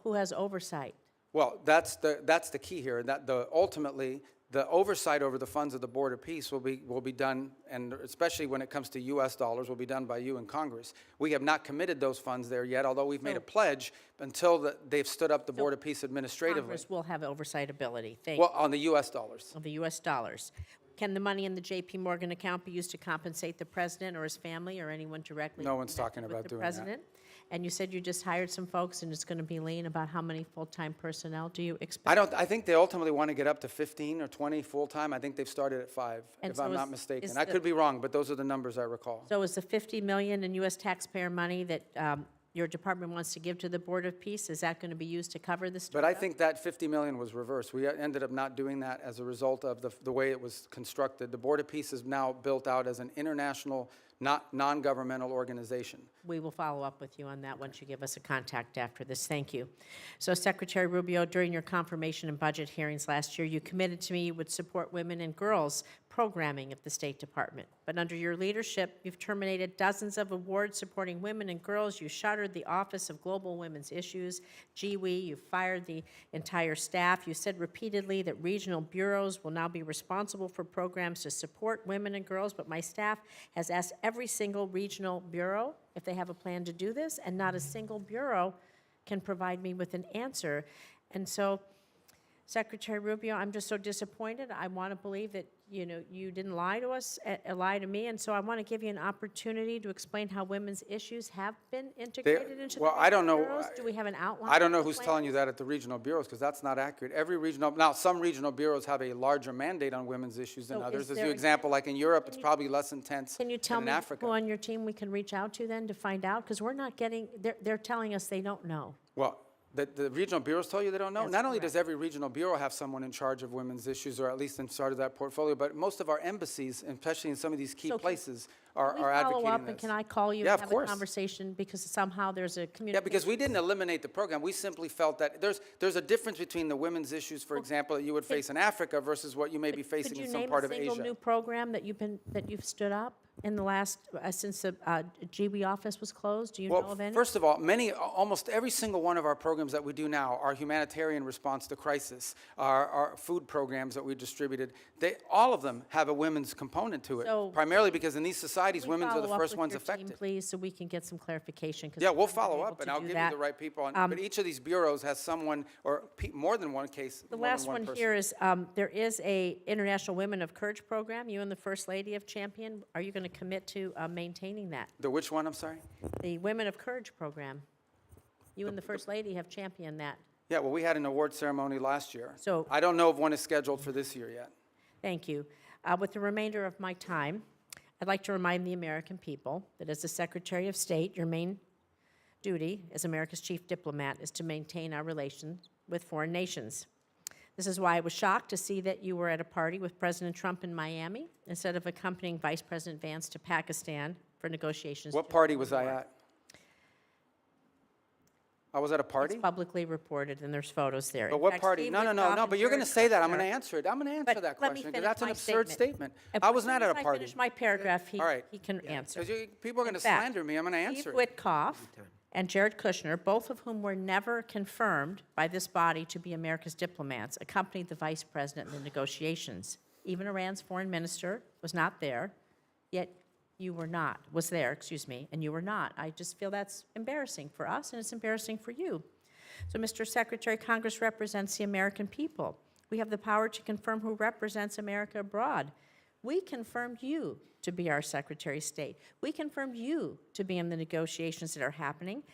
Speaker 13: Who has oversight?
Speaker 1: Well, that's the key here. That ultimately the oversight over the funds of the Board of Peace will be done, and especially when it comes to U.S. dollars, will be done by you in Congress. We have not committed those funds there yet, although we've made a pledge until they've stood up the Board of Peace administratively.
Speaker 13: Congress will have oversight ability. Thank you.
Speaker 1: Well, on the U.S. dollars.
Speaker 13: Of the U.S. dollars. Can the money in the J.P. Morgan account be used to compensate the president or his family or anyone directly?
Speaker 1: No one's
Speaker 13: connected
Speaker 1: talking
Speaker 13: with
Speaker 1: about
Speaker 13: the
Speaker 1: doing that.
Speaker 13: president? And you said you just hired some folks and it's going to be lean. About how many full-time personnel do you expect?
Speaker 1: I think they ultimately want to get up to 15 or 20 full-time. I think they've started at 5,
Speaker 13: And
Speaker 1: if
Speaker 13: so
Speaker 1: I'm
Speaker 13: is-
Speaker 1: not mistaken.
Speaker 13: is
Speaker 1: I
Speaker 13: the-
Speaker 1: could be wrong, but those are the numbers I recall.
Speaker 13: So is the $50 million in U.S. taxpayer money that your department wants to give to the Board of Peace, is that going to be used to cover this?
Speaker 1: But I think that 50 million was reversed. We ended up not doing that as a result of the way it was constructed. The Board of Peace is now built out as an international, non-governmental organization.
Speaker 13: We will follow up with you on that once you give us a contact after this. Thank you. So Secretary Rubio, during your confirmation and budget hearings last year, you committed to me you would support women and girls programming at the State Department. But under your leadership, you've terminated dozens of awards supporting women and girls. You shuttered the Office of Global Women's Issues, GWE. You fired the entire staff. You said repeatedly that regional bureaus will now be responsible for programs to support women and girls, but my staff has asked every single regional bureau if they have a plan to do this, and not a single bureau can provide me with an answer. And so, Secretary Rubio, I'm just so disappointed. I want to believe that, you know, you didn't lie to us, lie to me, and so I want to give you an opportunity to explain how women's issues have been integrated into the
Speaker 1: I don't know.
Speaker 13: bureaus. Do we have an outline?
Speaker 1: I don't know
Speaker 13: of the
Speaker 1: who's
Speaker 13: plan?
Speaker 1: telling you that at the regional bureaus, because that's not accurate. Now, some regional bureaus have a larger mandate on women's issues than
Speaker 13: So
Speaker 1: others.
Speaker 13: is
Speaker 1: As
Speaker 13: there
Speaker 1: you
Speaker 13: an-
Speaker 1: example, like in Europe, it's probably less intense
Speaker 13: Can you tell
Speaker 1: than
Speaker 13: me
Speaker 1: in Africa.
Speaker 13: who on your team we can reach out to then to find out? Because we're not getting, they're telling us they don't know.
Speaker 1: Well, the regional bureaus tell you they don't know?
Speaker 13: That's
Speaker 1: Not only
Speaker 13: correct.
Speaker 1: does every regional bureau have someone in charge of women's issues, or at least in charge of that portfolio, but most of our embassies, especially in some of these key
Speaker 13: So can-
Speaker 1: places,
Speaker 13: Can
Speaker 1: are
Speaker 13: we follow
Speaker 1: advocating
Speaker 13: up, and
Speaker 1: this.
Speaker 13: can I call you
Speaker 1: Yeah,
Speaker 13: and
Speaker 1: of
Speaker 13: have a
Speaker 1: course.
Speaker 13: conversation? Because somehow there's a
Speaker 1: Yeah,
Speaker 13: communication.
Speaker 1: because we didn't eliminate the program. We simply felt that there's a difference between the women's issues, for example, that you would face in Africa versus what you may be facing in some part of
Speaker 13: Could you name a
Speaker 1: Asia.
Speaker 13: single new program that you've stood up? in the last, since the GB office was closed? Do you know
Speaker 1: Well,
Speaker 13: of any?
Speaker 1: first of all, almost every single one of our programs that we do now, our humanitarian response to crisis, our food programs that we distributed, all of them have a women's component to it.
Speaker 13: So-
Speaker 1: Primarily because in these societies,
Speaker 13: Can we
Speaker 1: women are the
Speaker 13: follow up
Speaker 1: first
Speaker 13: with
Speaker 1: ones
Speaker 13: your team,
Speaker 1: affected.
Speaker 13: please, so we can get some clarification? 'Cause
Speaker 1: Yeah,
Speaker 13: we
Speaker 1: we'll
Speaker 13: haven't been
Speaker 1: follow
Speaker 13: able
Speaker 1: up, and
Speaker 13: to
Speaker 1: I'll
Speaker 13: do
Speaker 1: give you
Speaker 13: that.
Speaker 1: the right people. But each of these bureaus has someone, or more than one case,
Speaker 13: The
Speaker 1: more than
Speaker 13: last one
Speaker 1: person.
Speaker 13: here is, there is a International Women of Courage program you and the First Lady have championed. Are you going to commit to maintaining that?
Speaker 1: The which one, I'm sorry?
Speaker 13: The Women of Courage program. You and the First Lady have championed that.
Speaker 1: Yeah, well, we had an award ceremony last year.
Speaker 13: So-
Speaker 1: I don't know if one is scheduled for this year yet.
Speaker 13: Thank you. With the remainder of my time, I'd like to remind the American people that as the Secretary of State, your main duty as America's chief diplomat is to maintain our relations with foreign nations. This is why I was shocked to see that you were at a party with President Trump in Miami instead of accompanying Vice President Vance to Pakistan for negotiations.
Speaker 1: What party was I at? I was at a party?
Speaker 13: It's publicly reported, and there's photos there.
Speaker 1: But
Speaker 13: In
Speaker 1: what
Speaker 13: fact,
Speaker 1: party?
Speaker 13: Steve
Speaker 1: No,
Speaker 13: Witkoff
Speaker 1: but
Speaker 13: and
Speaker 1: you're going to
Speaker 13: Jared
Speaker 1: say that. I'm going
Speaker 13: Kushner-
Speaker 1: to answer it. I'm going to answer
Speaker 13: But
Speaker 1: that
Speaker 13: let me
Speaker 1: question, because
Speaker 13: finish
Speaker 1: that's an
Speaker 13: my
Speaker 1: absurd statement.
Speaker 13: As
Speaker 1: I was
Speaker 13: soon
Speaker 1: not
Speaker 13: as
Speaker 1: at a
Speaker 13: I
Speaker 1: party.
Speaker 13: finish my paragraph,
Speaker 1: All right.
Speaker 13: he can answer.
Speaker 1: Because people are going to
Speaker 13: In fact,
Speaker 1: slander me, I'm going to answer
Speaker 13: Steve
Speaker 1: it.
Speaker 13: Witkoff and Jared Kushner, both of whom were never confirmed by this body to be America's diplomats, accompanied the vice president in the negotiations. Even Iran's foreign minister was not there, yet you were not, was there, excuse me, and you were not. I just feel that's embarrassing for us, and it's embarrassing for you. So, Mr. Secretary, Congress represents the American people. We have the power to confirm who represents America abroad. We confirmed you to be our Secretary of State. We confirmed you to be in the negotiations that are happening.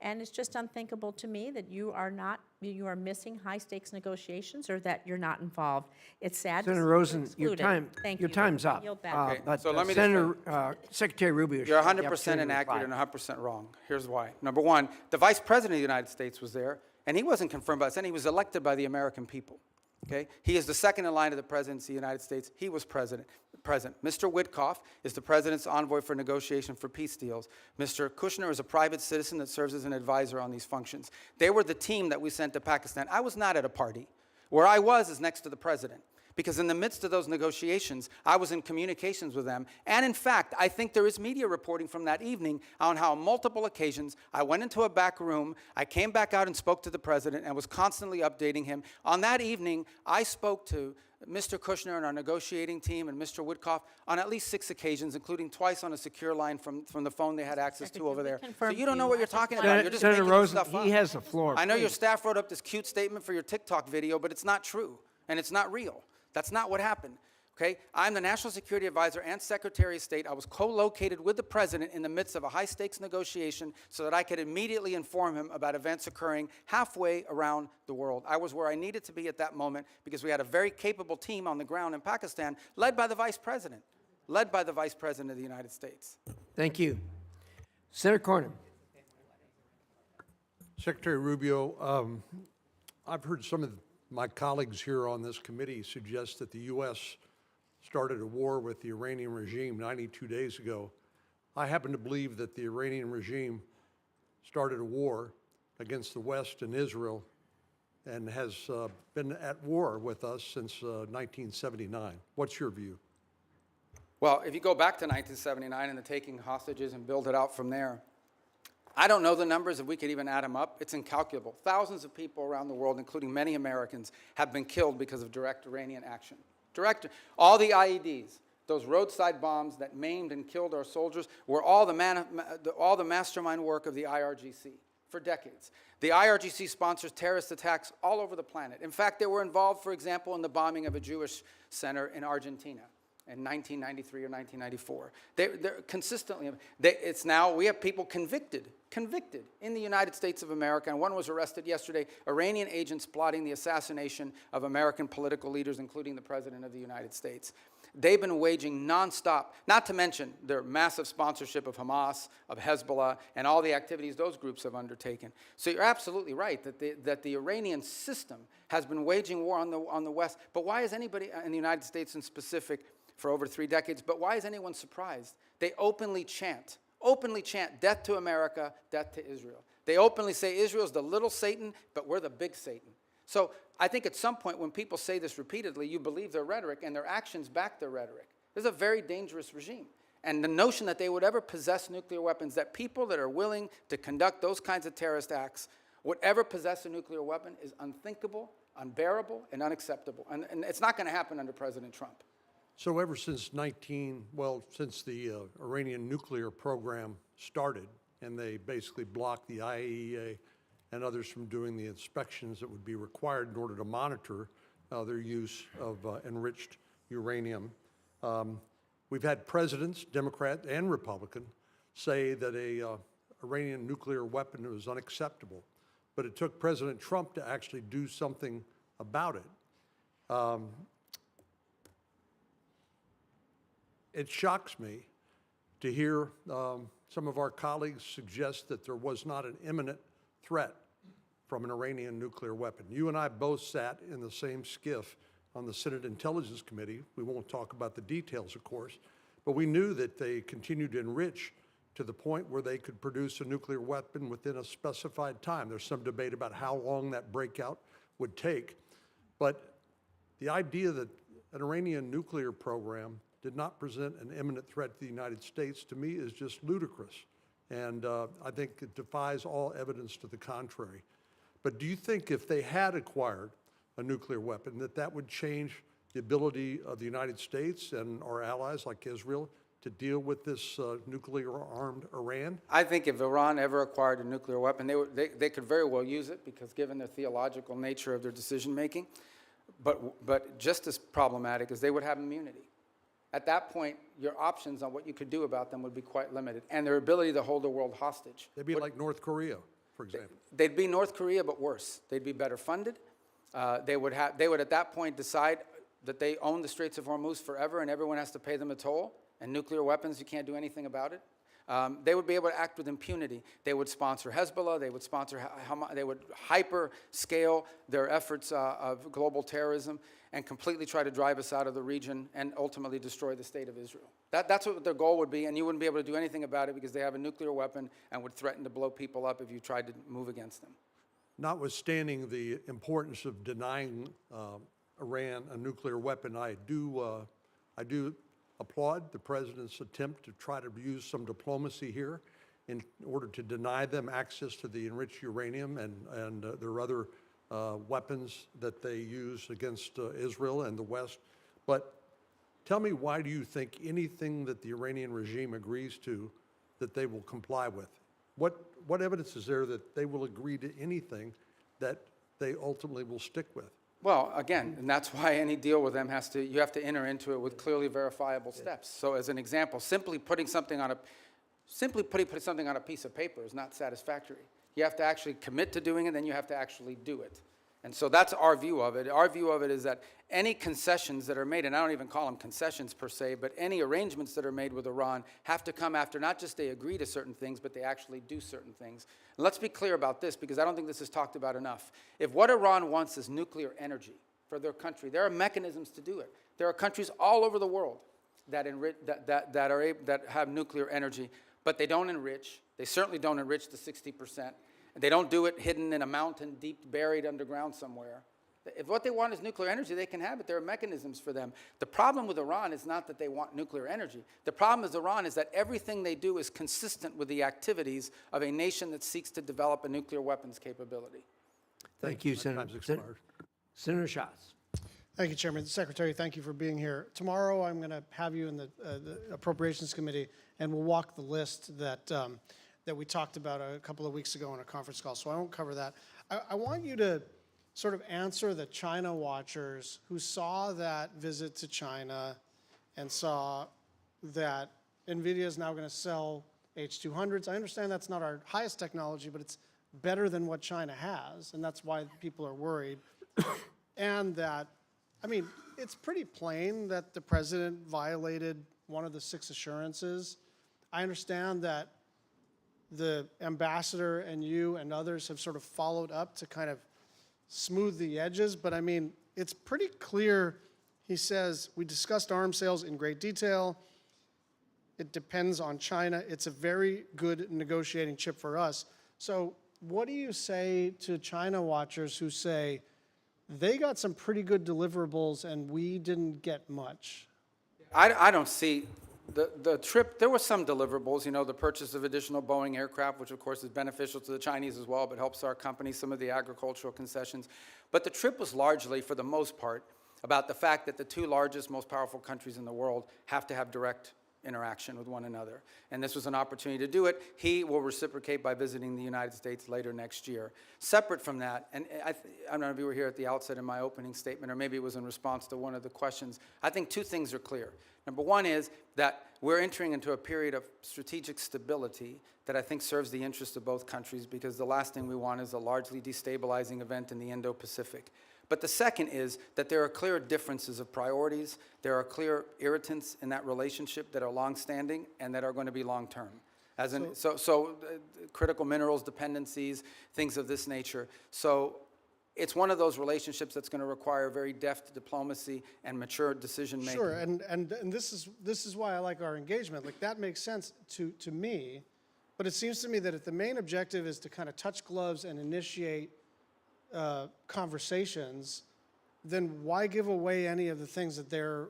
Speaker 13: And it's just unthinkable to me that you are missing high-stakes negotiations or that you're not involved. It's sad to see
Speaker 4: Senator
Speaker 13: you
Speaker 4: Rosen,
Speaker 13: excluded. Thank
Speaker 4: your
Speaker 13: you.
Speaker 4: time's up.
Speaker 13: Yield back.
Speaker 1: Okay,
Speaker 4: But
Speaker 1: so let me just
Speaker 4: Senator, Secretary Rubio. should
Speaker 1: You're
Speaker 4: have the
Speaker 1: 100%
Speaker 4: opportunity to
Speaker 1: inaccurate
Speaker 4: reply.
Speaker 1: and 100% wrong. Here's why. Number one, the Vice President of the United States was there, and he wasn't confirmed by us, and he was elected by the American people. Okay? He is the second in line of the presidency of the United States. He was present. Mr. Witkoff is the president's envoy for negotiation for peace deals. Mr. Kushner is a private citizen that serves as an advisor on these functions. They were the team that we sent to Pakistan. I was not at a party. Where I was is next to the president. Because in the midst of those negotiations, I was in communications with them. And in fact, I think there is media reporting from that evening on how on multiple occasions I went into a back room, I came back out and spoke to the president and was constantly updating him. On that evening, I spoke to Mr. Kushner and our negotiating team and Mr. Witkoff on at least 6 occasions, including twice on a secure line from the phone they had access to over there. So
Speaker 13: confirmed
Speaker 1: you don't know
Speaker 13: you.
Speaker 1: what you're
Speaker 13: I just
Speaker 1: talking
Speaker 13: wanted-
Speaker 1: about. You're just
Speaker 4: Senator
Speaker 1: making this
Speaker 4: Rosen,
Speaker 1: stuff up.
Speaker 4: he has the floor.
Speaker 1: I know your
Speaker 4: Please.
Speaker 1: staff wrote up this cute statement for your TikTok video, but it's not true, and it's not real. That's not what happened, okay? I'm the National Security Advisor and Secretary of State. I was co-located with the President in the midst of a high-stakes negotiation so that I could immediately inform him about events occurring halfway around the world. I was where I needed to be at that moment because we had a very capable team on the ground in Pakistan, led by the Vice President of the United States.
Speaker 4: Thank you. Senator Cornyn.
Speaker 14: Secretary Rubio, I've heard some of my colleagues here on this committee suggest that the U.S. started a war with the Iranian regime 92 days ago. I happen to believe that the Iranian regime started a war against the West and Israel and has been at war with us since 1979. What's your view?
Speaker 1: Well, if you go back to 1979 and the taking hostages and build it out from there, I don't know the numbers, if we could even add them up. It's incalculable. Thousands of people around the world, including many Americans, have been killed because of direct Iranian action. All the IEDs, those roadside bombs that maimed and killed our soldiers, were all the mastermind work of the IRGC for decades. The IRGC sponsors terrorist attacks all over the planet. In fact, they were involved, for example, in the bombing of a Jewish center in Argentina in 1993 or 1994. They're consistently, it's now, we have people convicted in the United States of America, and one was arrested yesterday, Iranian agents plotting the assassination of American political leaders, including the President of the United States. They've been waging nonstop, not to mention their massive sponsorship of Hamas, of Hezbollah, and all the activities those groups have undertaken. So you're absolutely right that the Iranian system has been waging war on the West. But why is anybody in the United States in specific for over 3 decades, but why is anyone surprised? They openly chant, death to America, death to Israel. They openly say Israel's the little Satan, but we're the big Satan. So I think at some point when people say this repeatedly, you believe their rhetoric and their actions back their rhetoric. This is a very dangerous regime. And the notion that they would ever possess nuclear weapons, that people that are willing to conduct those kinds of terrorist acts would ever possess a nuclear weapon is unthinkable, unbearable, and unacceptable. And it's not going to happen under President Trump.
Speaker 14: So ever since since the Iranian nuclear program started, and they basically blocked the IAEA and others from doing the inspections that would be required in order to monitor their use of enriched uranium. We've had presidents, Democrat and Republican, say that a Iranian nuclear weapon was unacceptable, but it took President Trump to actually do something about it. It shocks me to hear some of our colleagues suggest that there was not an imminent threat from an Iranian nuclear weapon. You and I both sat in the same skiff on the Senate Intelligence Committee. We won't talk about the details, of course, but we knew that they continued to enrich to the point where they could produce a nuclear weapon within a specified time. There's some debate about how long that breakout would take, but the idea that an Iranian nuclear program did not present an imminent threat to the United States, to me, is just ludicrous. And I think it defies all evidence to the contrary. But do you think if they had acquired a nuclear weapon, that would change the ability of the United States and our allies like Israel to deal with this nuclear-armed Iran?
Speaker 1: I think if Iran ever acquired a nuclear weapon, they could very well use it, because given the theological nature of their decision-making. But just as problematic is they would have immunity. At that point, your options on what you could do about them would be quite limited, and their ability to hold the world hostage.
Speaker 14: They'd be like North Korea, for example.
Speaker 1: They'd be North Korea, but worse. They'd be better funded. They would at that point decide that they own the Straits of Hormuz forever, and everyone has to pay them a toll. And nuclear weapons, you can't do anything about it. They would be able to act with impunity. They would sponsor Hezbollah. They would sponsor Hamas. They would hyper-scale their efforts of global terrorism and completely try to drive us out of the region and ultimately destroy the state of Israel. That's what their goal would be, and you wouldn't be able to do anything about it because they have a nuclear weapon and would threaten to blow people up if you tried to move against them.
Speaker 14: Notwithstanding the importance of denying Iran a nuclear weapon, I do applaud the president's attempt to try to use some diplomacy here in order to deny them access to the enriched uranium and their other weapons that they use against Israel and the West. But tell me, why do you think anything that the Iranian regime agrees to that they will comply with? What evidence is there that they will agree to anything that they ultimately will stick with?
Speaker 1: Well, again, and that's why any deal with them you have to enter into it with clearly verifiable steps. So as an example, simply putting something on a piece of paper is not satisfactory. You have to actually commit to doing it, then you have to actually do it. And so that's our view of it. Our view of it is that any concessions that are made, and I don't even call them concessions per se, but any arrangements that are made with Iran have to come after not just they agree to certain things, but they actually do certain things. And let's be clear about this, because I don't think this is talked about enough. If what Iran wants is nuclear energy for their country, there are mechanisms to do it. There are countries all over the world that have nuclear energy, but they don't enrich. They certainly don't enrich the 60%. They don't do it hidden in a mountain, deep buried underground somewhere. If what they want is nuclear energy, they can have it. There are mechanisms for them. The problem with Iran is not that they want nuclear energy. The problem with Iran is that everything they do is consistent with the activities of a nation that seeks to develop a nuclear weapons capability.
Speaker 4: Thank you, Senator. Senator Schatz.
Speaker 6: Thank you, Chairman. Secretary, thank you for being here. Tomorrow, I'm going to have you in the Appropriations Committee, and we'll walk the list that we talked about a couple of weeks ago on a conference call, so I won't cover that. I want you to sort of answer the China watchers who saw that visit to China and saw that NVIDIA is now going to sell H200s. I understand that's not our highest technology, but it's better than what China has, and that's why people are worried. And that, I mean, it's pretty plain that the president violated one of the 6 assurances. I understand that the ambassador and you and others have sort of followed up to kind of smooth the edges, but I mean, it's pretty clear. He says, we discussed arms sales in great detail. It depends on China. It's a very good negotiating chip for us. So what do you say to China watchers who say they got some pretty good deliverables and we didn't get much?
Speaker 1: I don't see the trip, there were some deliverables, the purchase of additional Boeing aircraft, which of course is beneficial to the Chinese as well, but helps our company, some of the agricultural concessions. But the trip was largely, for the most part, about the fact that the two largest, most powerful countries in the world have to have direct interaction with one another. And this was an opportunity to do it. He will reciprocate by visiting the United States later next year. Separate from that, and I don't know if you were here at the outset in my opening statement, or maybe it was in response to one of the questions, I think two things are clear. Number one is that we're entering into a period of strategic stability that I think serves the interests of both countries, because the last thing we want is a largely destabilizing event in the Indo-Pacific. But the second is that there are clear differences of priorities. There are clear irritants in that relationship that are longstanding and that are going to be long-term. As in, critical minerals dependencies, things of this nature. So it's one of those relationships that's going to require very deft diplomacy and mature decision-making.
Speaker 6: Sure, and this is why I like our engagement. Like, that makes sense to me, but it seems to me that if the main objective is to kind of touch gloves and initiate conversations, then why give away any of the things that they're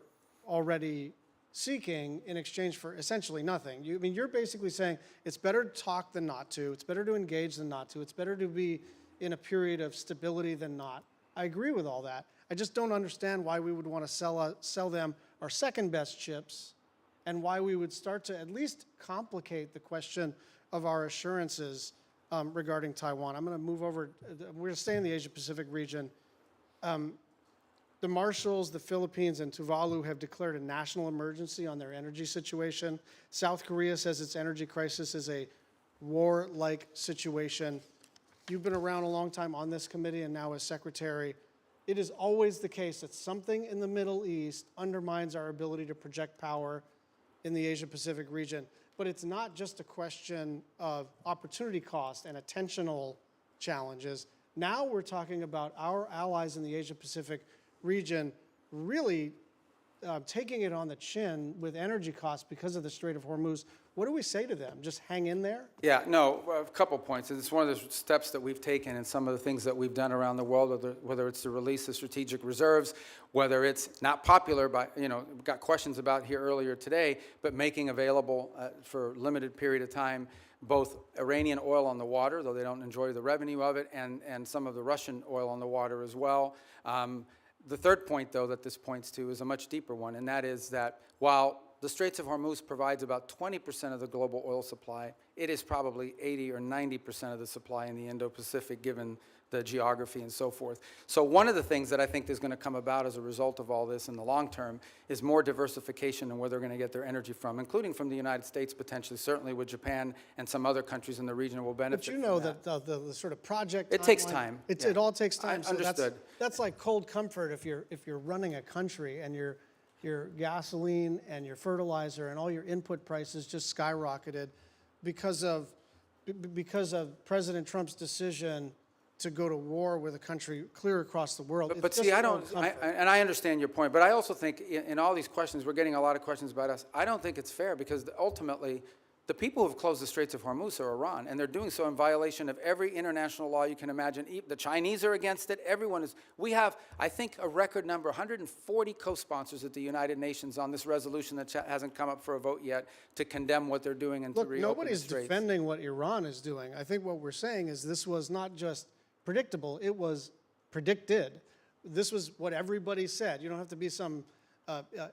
Speaker 6: already seeking in exchange for essentially nothing? I mean, you're basically saying it's better to talk than not to, it's better to engage than not to, it's better to be in a period of stability than not. I agree with all that. I just don't understand why we would want to sell them our second best chips, and why we would start to at least complicate the question of our assurances regarding Taiwan. I'm going to move over. We're going to stay in the Asia-Pacific region. The Marshalls, the Philippines, and Tuvalu have declared a national emergency on their energy situation. South Korea says its energy crisis is a war-like situation. You've been around a long time on this committee and now as secretary. It is always the case that something in the Middle East undermines our ability to project power in the Asia-Pacific region. But it's not just a question of opportunity cost and attentional challenges. Now we're talking about our allies in the Asia-Pacific region really taking it on the chin with energy costs because of the Strait of Hormuz. What do we say to them? Just hang in there?
Speaker 1: Yeah, no, a couple points. It's one of the steps that we've taken and some of the things that we've done around the world, whether it's the release of strategic reserves, whether it's not popular, but, we got questions about here earlier today, but making available for a limited period of time both Iranian oil on the water, though they don't enjoy the revenue of it, and some of the Russian oil on the water as well. The third point, though, that this points to is a much deeper one, and that is that while the Straits of Hormuz provides about 20% of the global oil supply, it is probably 80 or 90% of the supply in the Indo-Pacific, given the geography and so forth. So one of the things that I think is going to come about as a result of all this in the long term is more diversification in where they're going to get their energy from, including from the United States potentially, certainly with Japan and some other countries in the region will benefit
Speaker 6: But you know
Speaker 1: from that.
Speaker 6: the sort of project
Speaker 1: It takes
Speaker 6: timeline,
Speaker 1: time.
Speaker 6: It all takes time. So
Speaker 1: Understood.
Speaker 6: that's like cold comfort if you're running a country and your gasoline and your fertilizer and all your input prices just skyrocketed because of President Trump's decision to go to war with a country clear across the world.
Speaker 1: But see, and I understand your point, but I also think in all these questions, we're getting a lot of questions about us. I don't think it's fair, because ultimately, the people who have closed the Straits of Hormuz are Iran, and they're doing so in violation of every international law you can imagine. The Chinese are against it. Everyone is. We have, I think, a record number, 140 co-sponsors at the United Nations on this resolution that hasn't come up for a vote yet to condemn what they're doing and to reopen
Speaker 6: nobody's
Speaker 1: the Straits.
Speaker 6: defending what Iran is doing. I think what we're saying is this was not just predictable, it was predicted. This was what everybody said. You don't have to be some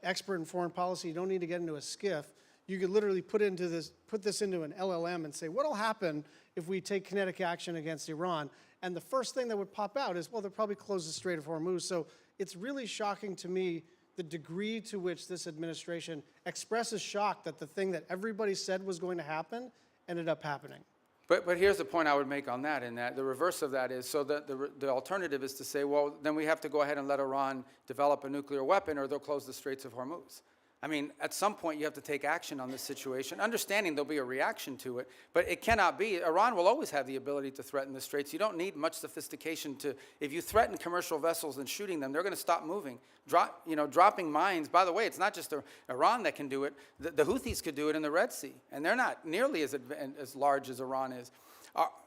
Speaker 6: expert in foreign policy. You don't need to get into a skiff. You could literally put this into an LLM and say, what'll happen if we take kinetic action against Iran? And the first thing that would pop out is, well, they'll probably close the Strait of Hormuz. So it's really shocking to me the degree to which this administration expresses shock that the thing that everybody said was going to happen ended up happening.
Speaker 1: But here's the point I would make on that, in that the reverse of that is, so that the alternative is to say, well, then we have to go ahead and let Iran develop a nuclear weapon, or they'll close the Straits of Hormuz. I mean, at some point you have to take action on this situation, understanding there'll be a reaction to it, but it cannot be. Iran will always have the ability to threaten the Straits. You don't need much sophistication to, if you threaten commercial vessels and shooting them, they're going to stop moving. Dropping mines, by the way, it's not just Iran that can do it. The Houthis could do it in the Red Sea, and they're not nearly as large as Iran is.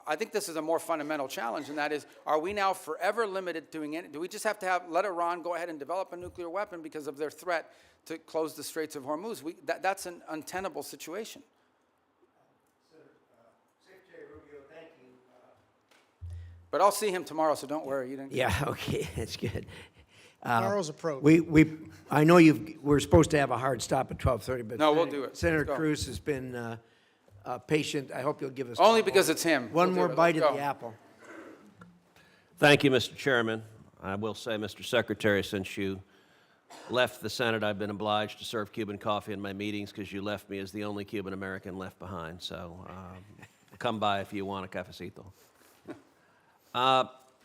Speaker 1: I think this is a more fundamental challenge, and that is, are we now forever limited doing it? Do we just have to let Iran go ahead and develop a nuclear weapon because of their threat to close the Straits of Hormuz? That's an untenable situation.
Speaker 4: Secretary Rubio, thank you.
Speaker 1: But I'll see him tomorrow, so don't worry. You didn't.
Speaker 4: Yeah, okay, that's good.
Speaker 6: Tomorrow's approach.
Speaker 4: I know we're supposed to have a hard stop at 12:30, but.
Speaker 1: No, we'll do it.
Speaker 4: Senator
Speaker 1: Let's go.
Speaker 4: Cruz has been patient. I hope you'll give us.
Speaker 1: Only because it's him.
Speaker 4: One
Speaker 1: We'll do
Speaker 4: more
Speaker 1: it.
Speaker 4: bite
Speaker 1: Let's
Speaker 4: of
Speaker 1: go.
Speaker 4: the apple.
Speaker 15: Thank you, Mr. Chairman. I will say, Mr. Secretary, since you left the Senate, I've been obliged to serve Cuban coffee in my meetings because you left me as the only Cuban American left behind. So come by if you want a cafecito.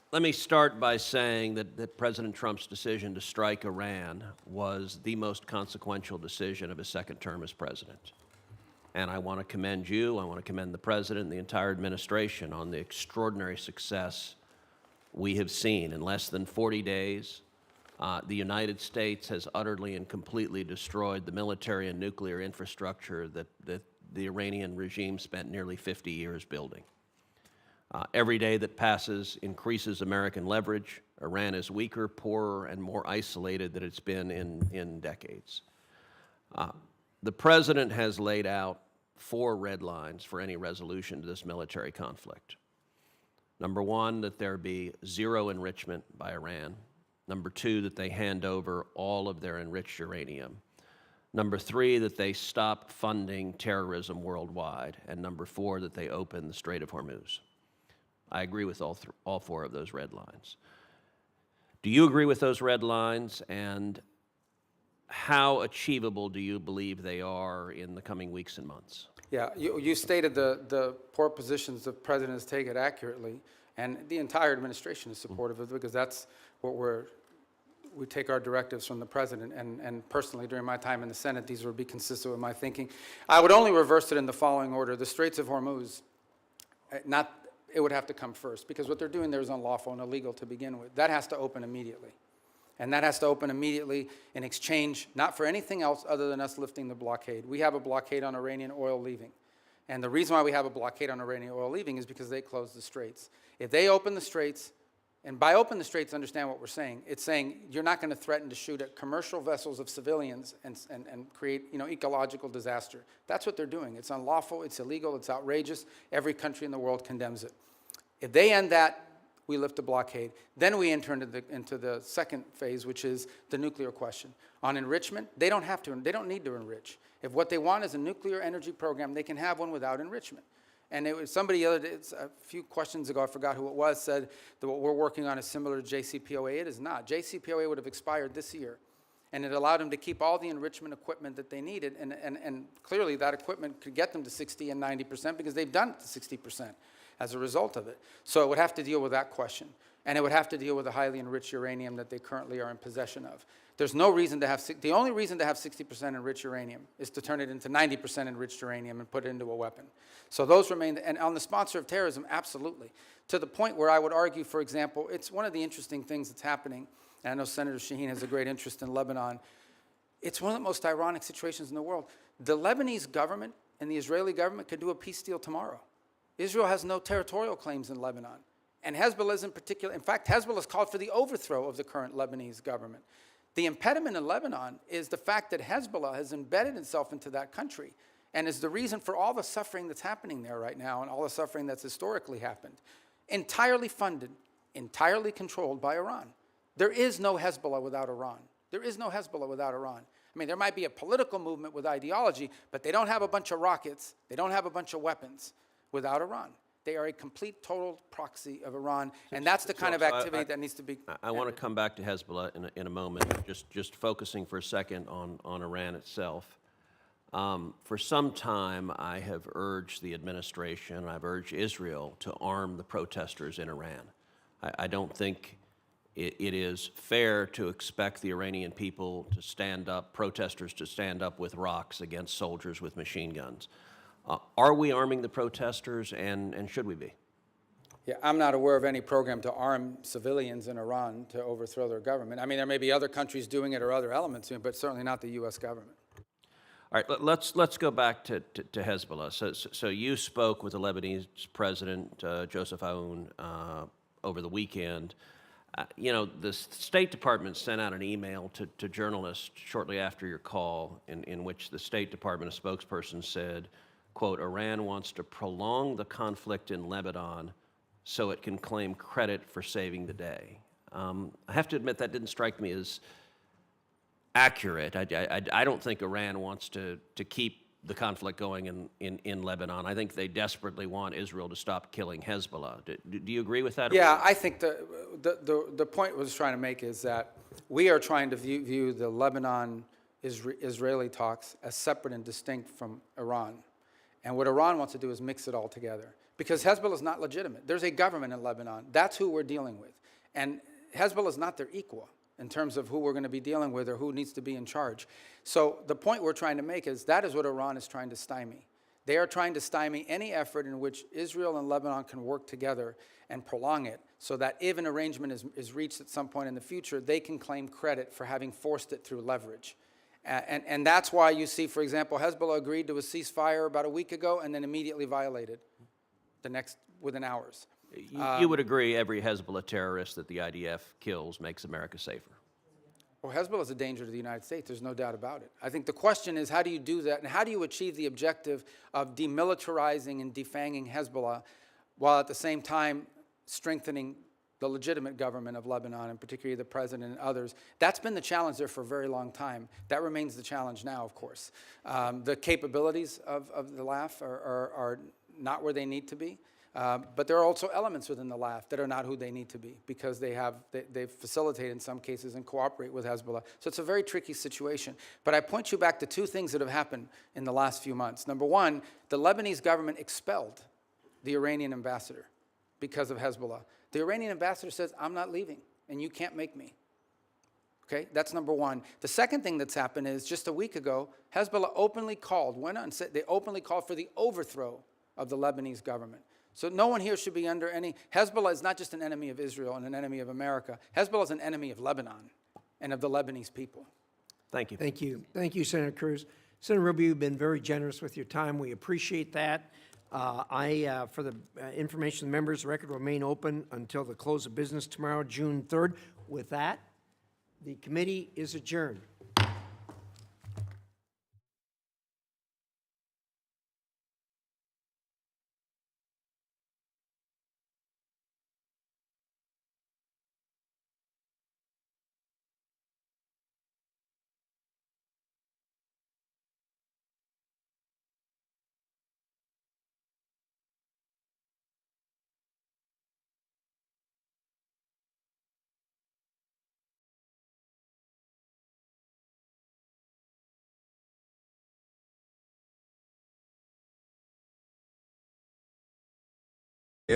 Speaker 15: Let me start by saying that President Trump's decision to strike Iran was the most consequential decision of his second term as president. And I want to commend you, I want to commend the president and the entire administration on the extraordinary success we have seen. In less than 40 days, the United States has utterly and completely destroyed the military and nuclear infrastructure that the Iranian regime spent nearly 50 years building. Every day that passes increases American leverage. Iran is weaker, poorer, and more isolated than it's been in decades. The president has laid out 4 red lines for any resolution to this military conflict. Number 1, that there be zero enrichment by Iran. Number 2, that they hand over all of their enriched uranium. Number 3, that they stop funding terrorism worldwide. And number 4, that they open the Strait of Hormuz. I agree with all 4 of those red lines. Do you agree with those red lines, and how achievable do you believe they are in the coming weeks and months?
Speaker 1: Yeah, you stated the poor positions the president has taken accurately, and the entire administration is supportive of it because that's what we take our directives from the president, and personally during my time in the Senate, these would be consistent with my thinking. I would only reverse it in the following order. The Straits of Hormuz, it would have to come first because what they're doing there is unlawful and illegal to begin with. That has to open immediately. And that has to open immediately in exchange, not for anything else other than us lifting the blockade. We have a blockade on Iranian oil leaving. And the reason why we have a blockade on Iranian oil leaving is because they closed the straits. If they open the straits, and by open the straits, understand what we're saying. It's saying you're not going to threaten to shoot at commercial vessels of civilians and create ecological disaster. That's what they're doing. It's unlawful, it's illegal, it's outrageous. Every country in the world condemns it. If they end that, we lift the blockade. Then we enter into the second phase, which is the nuclear question. On enrichment, they don't need to enrich. If what they want is a nuclear energy program, they can have one without enrichment. And it was somebody the other day, a few questions ago, I forgot who it was, said that what we're working on is similar to JCPOA. It is not. JCPOA would have expired this year. And it allowed them to keep all the enrichment equipment that they needed. And clearly that equipment could get them to 60 and 90% because they've done it to 60% as a result of it. So it would have to deal with that question. And it would have to deal with the highly enriched uranium that they currently are in possession of. There's no reason to have, the only reason to have 60% enriched uranium is to turn it into 90% enriched uranium and put it into a weapon. So those remain, and on the sponsor of terrorism, absolutely. To the point where I would argue, for example, it's one of the interesting things that's happening, and I know Senator Shaheen has a great interest in Lebanon. It's one of the most ironic situations in the world. The Lebanese government and the Israeli government could do a peace deal tomorrow. Israel has no territorial claims in Lebanon. And Hezbollah is in particular, in fact, Hezbollah has called for the overthrow of the current Lebanese government. The impediment in Lebanon is the fact that Hezbollah has embedded itself into that country and is the reason for all the suffering that's happening there right now and all the suffering that's historically happened. Entirely funded, entirely controlled by Iran. There is no Hezbollah without Iran. There is no Hezbollah without Iran. I mean, there might be a political movement with ideology, but they don't have a bunch of rockets, they don't have a bunch of weapons without Iran. They are a complete, total proxy of Iran, and that's the kind of activity that needs to be.
Speaker 15: I want to come back to Hezbollah in a moment, just focusing for a second on Iran itself. For some time, I have urged the administration, I've urged Israel to arm the protesters in Iran. I don't think it is fair to expect the Iranian people to stand up, protesters to stand up with rocks against soldiers with machine guns. Are we arming the protesters, and should we be?
Speaker 1: Yeah, I'm not aware of any program to arm civilians in Iran to overthrow their government. I mean, there may be other countries doing it or other elements doing it, but certainly not the U.S. government.
Speaker 15: All right, let's go back to Hezbollah. So you spoke with the Lebanese president, Joseph Aoun, over the weekend. You know, the State Department sent out an email to journalists shortly after your call in which the State Department, a spokesperson, said, quote, Iran wants to prolong the conflict in Lebanon so it can claim credit for saving the day. I have to admit that didn't strike me as accurate. I don't think Iran wants to keep the conflict going in Lebanon. I think they desperately want Israel to stop killing Hezbollah. Do you agree with that?
Speaker 1: Yeah, I think the point I was trying to make is that we are trying to view the Lebanon-Israeli talks as separate and distinct from Iran. And what Iran wants to do is mix it all together. Because Hezbollah is not legitimate. There's a government in Lebanon. That's who we're dealing with. And Hezbollah is not their equal in terms of who we're going to be dealing with or who needs to be in charge. So the point we're trying to make is that is what Iran is trying to stymie. They are trying to stymie any effort in which Israel and Lebanon can work together and prolong it so that if an arrangement is reached at some point in the future, they can claim credit for having forced it through leverage. And that's why you see, for example, Hezbollah agreed to a ceasefire about a week ago and then immediately violated within hours.
Speaker 15: You would agree every Hezbollah terrorist that the IDF kills makes America safer?
Speaker 1: Well, Hezbollah is a danger to the United States. There's no doubt about it. I think the question is, how do you do that? And how do you achieve the objective of demilitarizing and defanging Hezbollah while at the same time strengthening the legitimate government of Lebanon, and particularly the president and others? That's been the challenge there for a very long time. That remains the challenge now, of course. The capabilities of the LAF are not where they need to be. But there are also elements within the LAF that are not who they need to be because they facilitate in some cases and cooperate with Hezbollah. So it's a very tricky situation. But I point you back to two things that have happened in the last few months. Number one, the Lebanese government expelled the Iranian ambassador because of Hezbollah. The Iranian ambassador says, I'm not leaving, and you can't make me. Okay, that's number one. The second thing that's happened is just a week ago, Hezbollah openly called, they openly called for the overthrow of the Lebanese government. So no one here should be under any, Hezbollah is not just an enemy of Israel and an enemy of America. Hezbollah is an enemy of Lebanon and of the Lebanese people.
Speaker 15: Thank you.
Speaker 4: Thank you. Thank you, Senator Cruz. Senator Rubio, you've been very generous with your time. We appreciate that. For the information of the members, the record will remain open until the close of business tomorrow, June 3rd. With that, the committee is adjourned.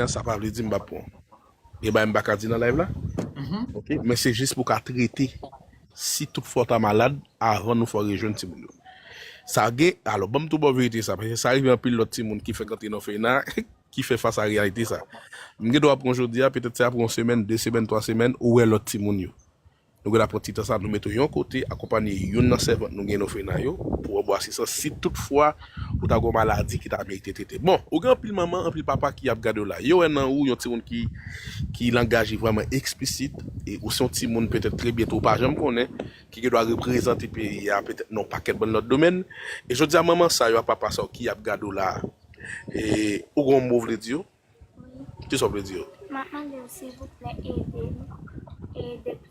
Speaker 16: Ça pas veut dire m'pa pon. Et ben m'pa ka di dans live là. OK, mais c'est juste pour qu'à traiter si toutefois tu es malade avant nous faut rejoindre ti moun. Ça gè alors bon tout bon vérité ça parce que ça arrive en pile l'autre ti moun qui fait quand dans fena qui fait face à la réalité ça. M'gè doit prendre aujourd'hui peut-être ça pour une semaine, 2 semaines, 3 semaines ou l'autre ti moun yo. Nous avons pris ça, nous mettons yon côté, accompagner yon servant, nous gagnons nos pour voir si toutefois, vous avez une maladie qui t'a bien été traitée. Bon, au grand pile maman, un pile papa qui a gardé là. Yo un ou yon ti moun qui langage vraiment explicite et ou son ti moun peut-être très bientôt pas jamais connaît qui doit représenter pays peut-être non pas quel bon autre domaine. Et je dis à maman ça, yo papa ça qui a gardé là. Et ou gon mot veut dire? Qu'est-ce que ça veut dire?
Speaker 17: Maman, s'il vous plaît, aidez-nous.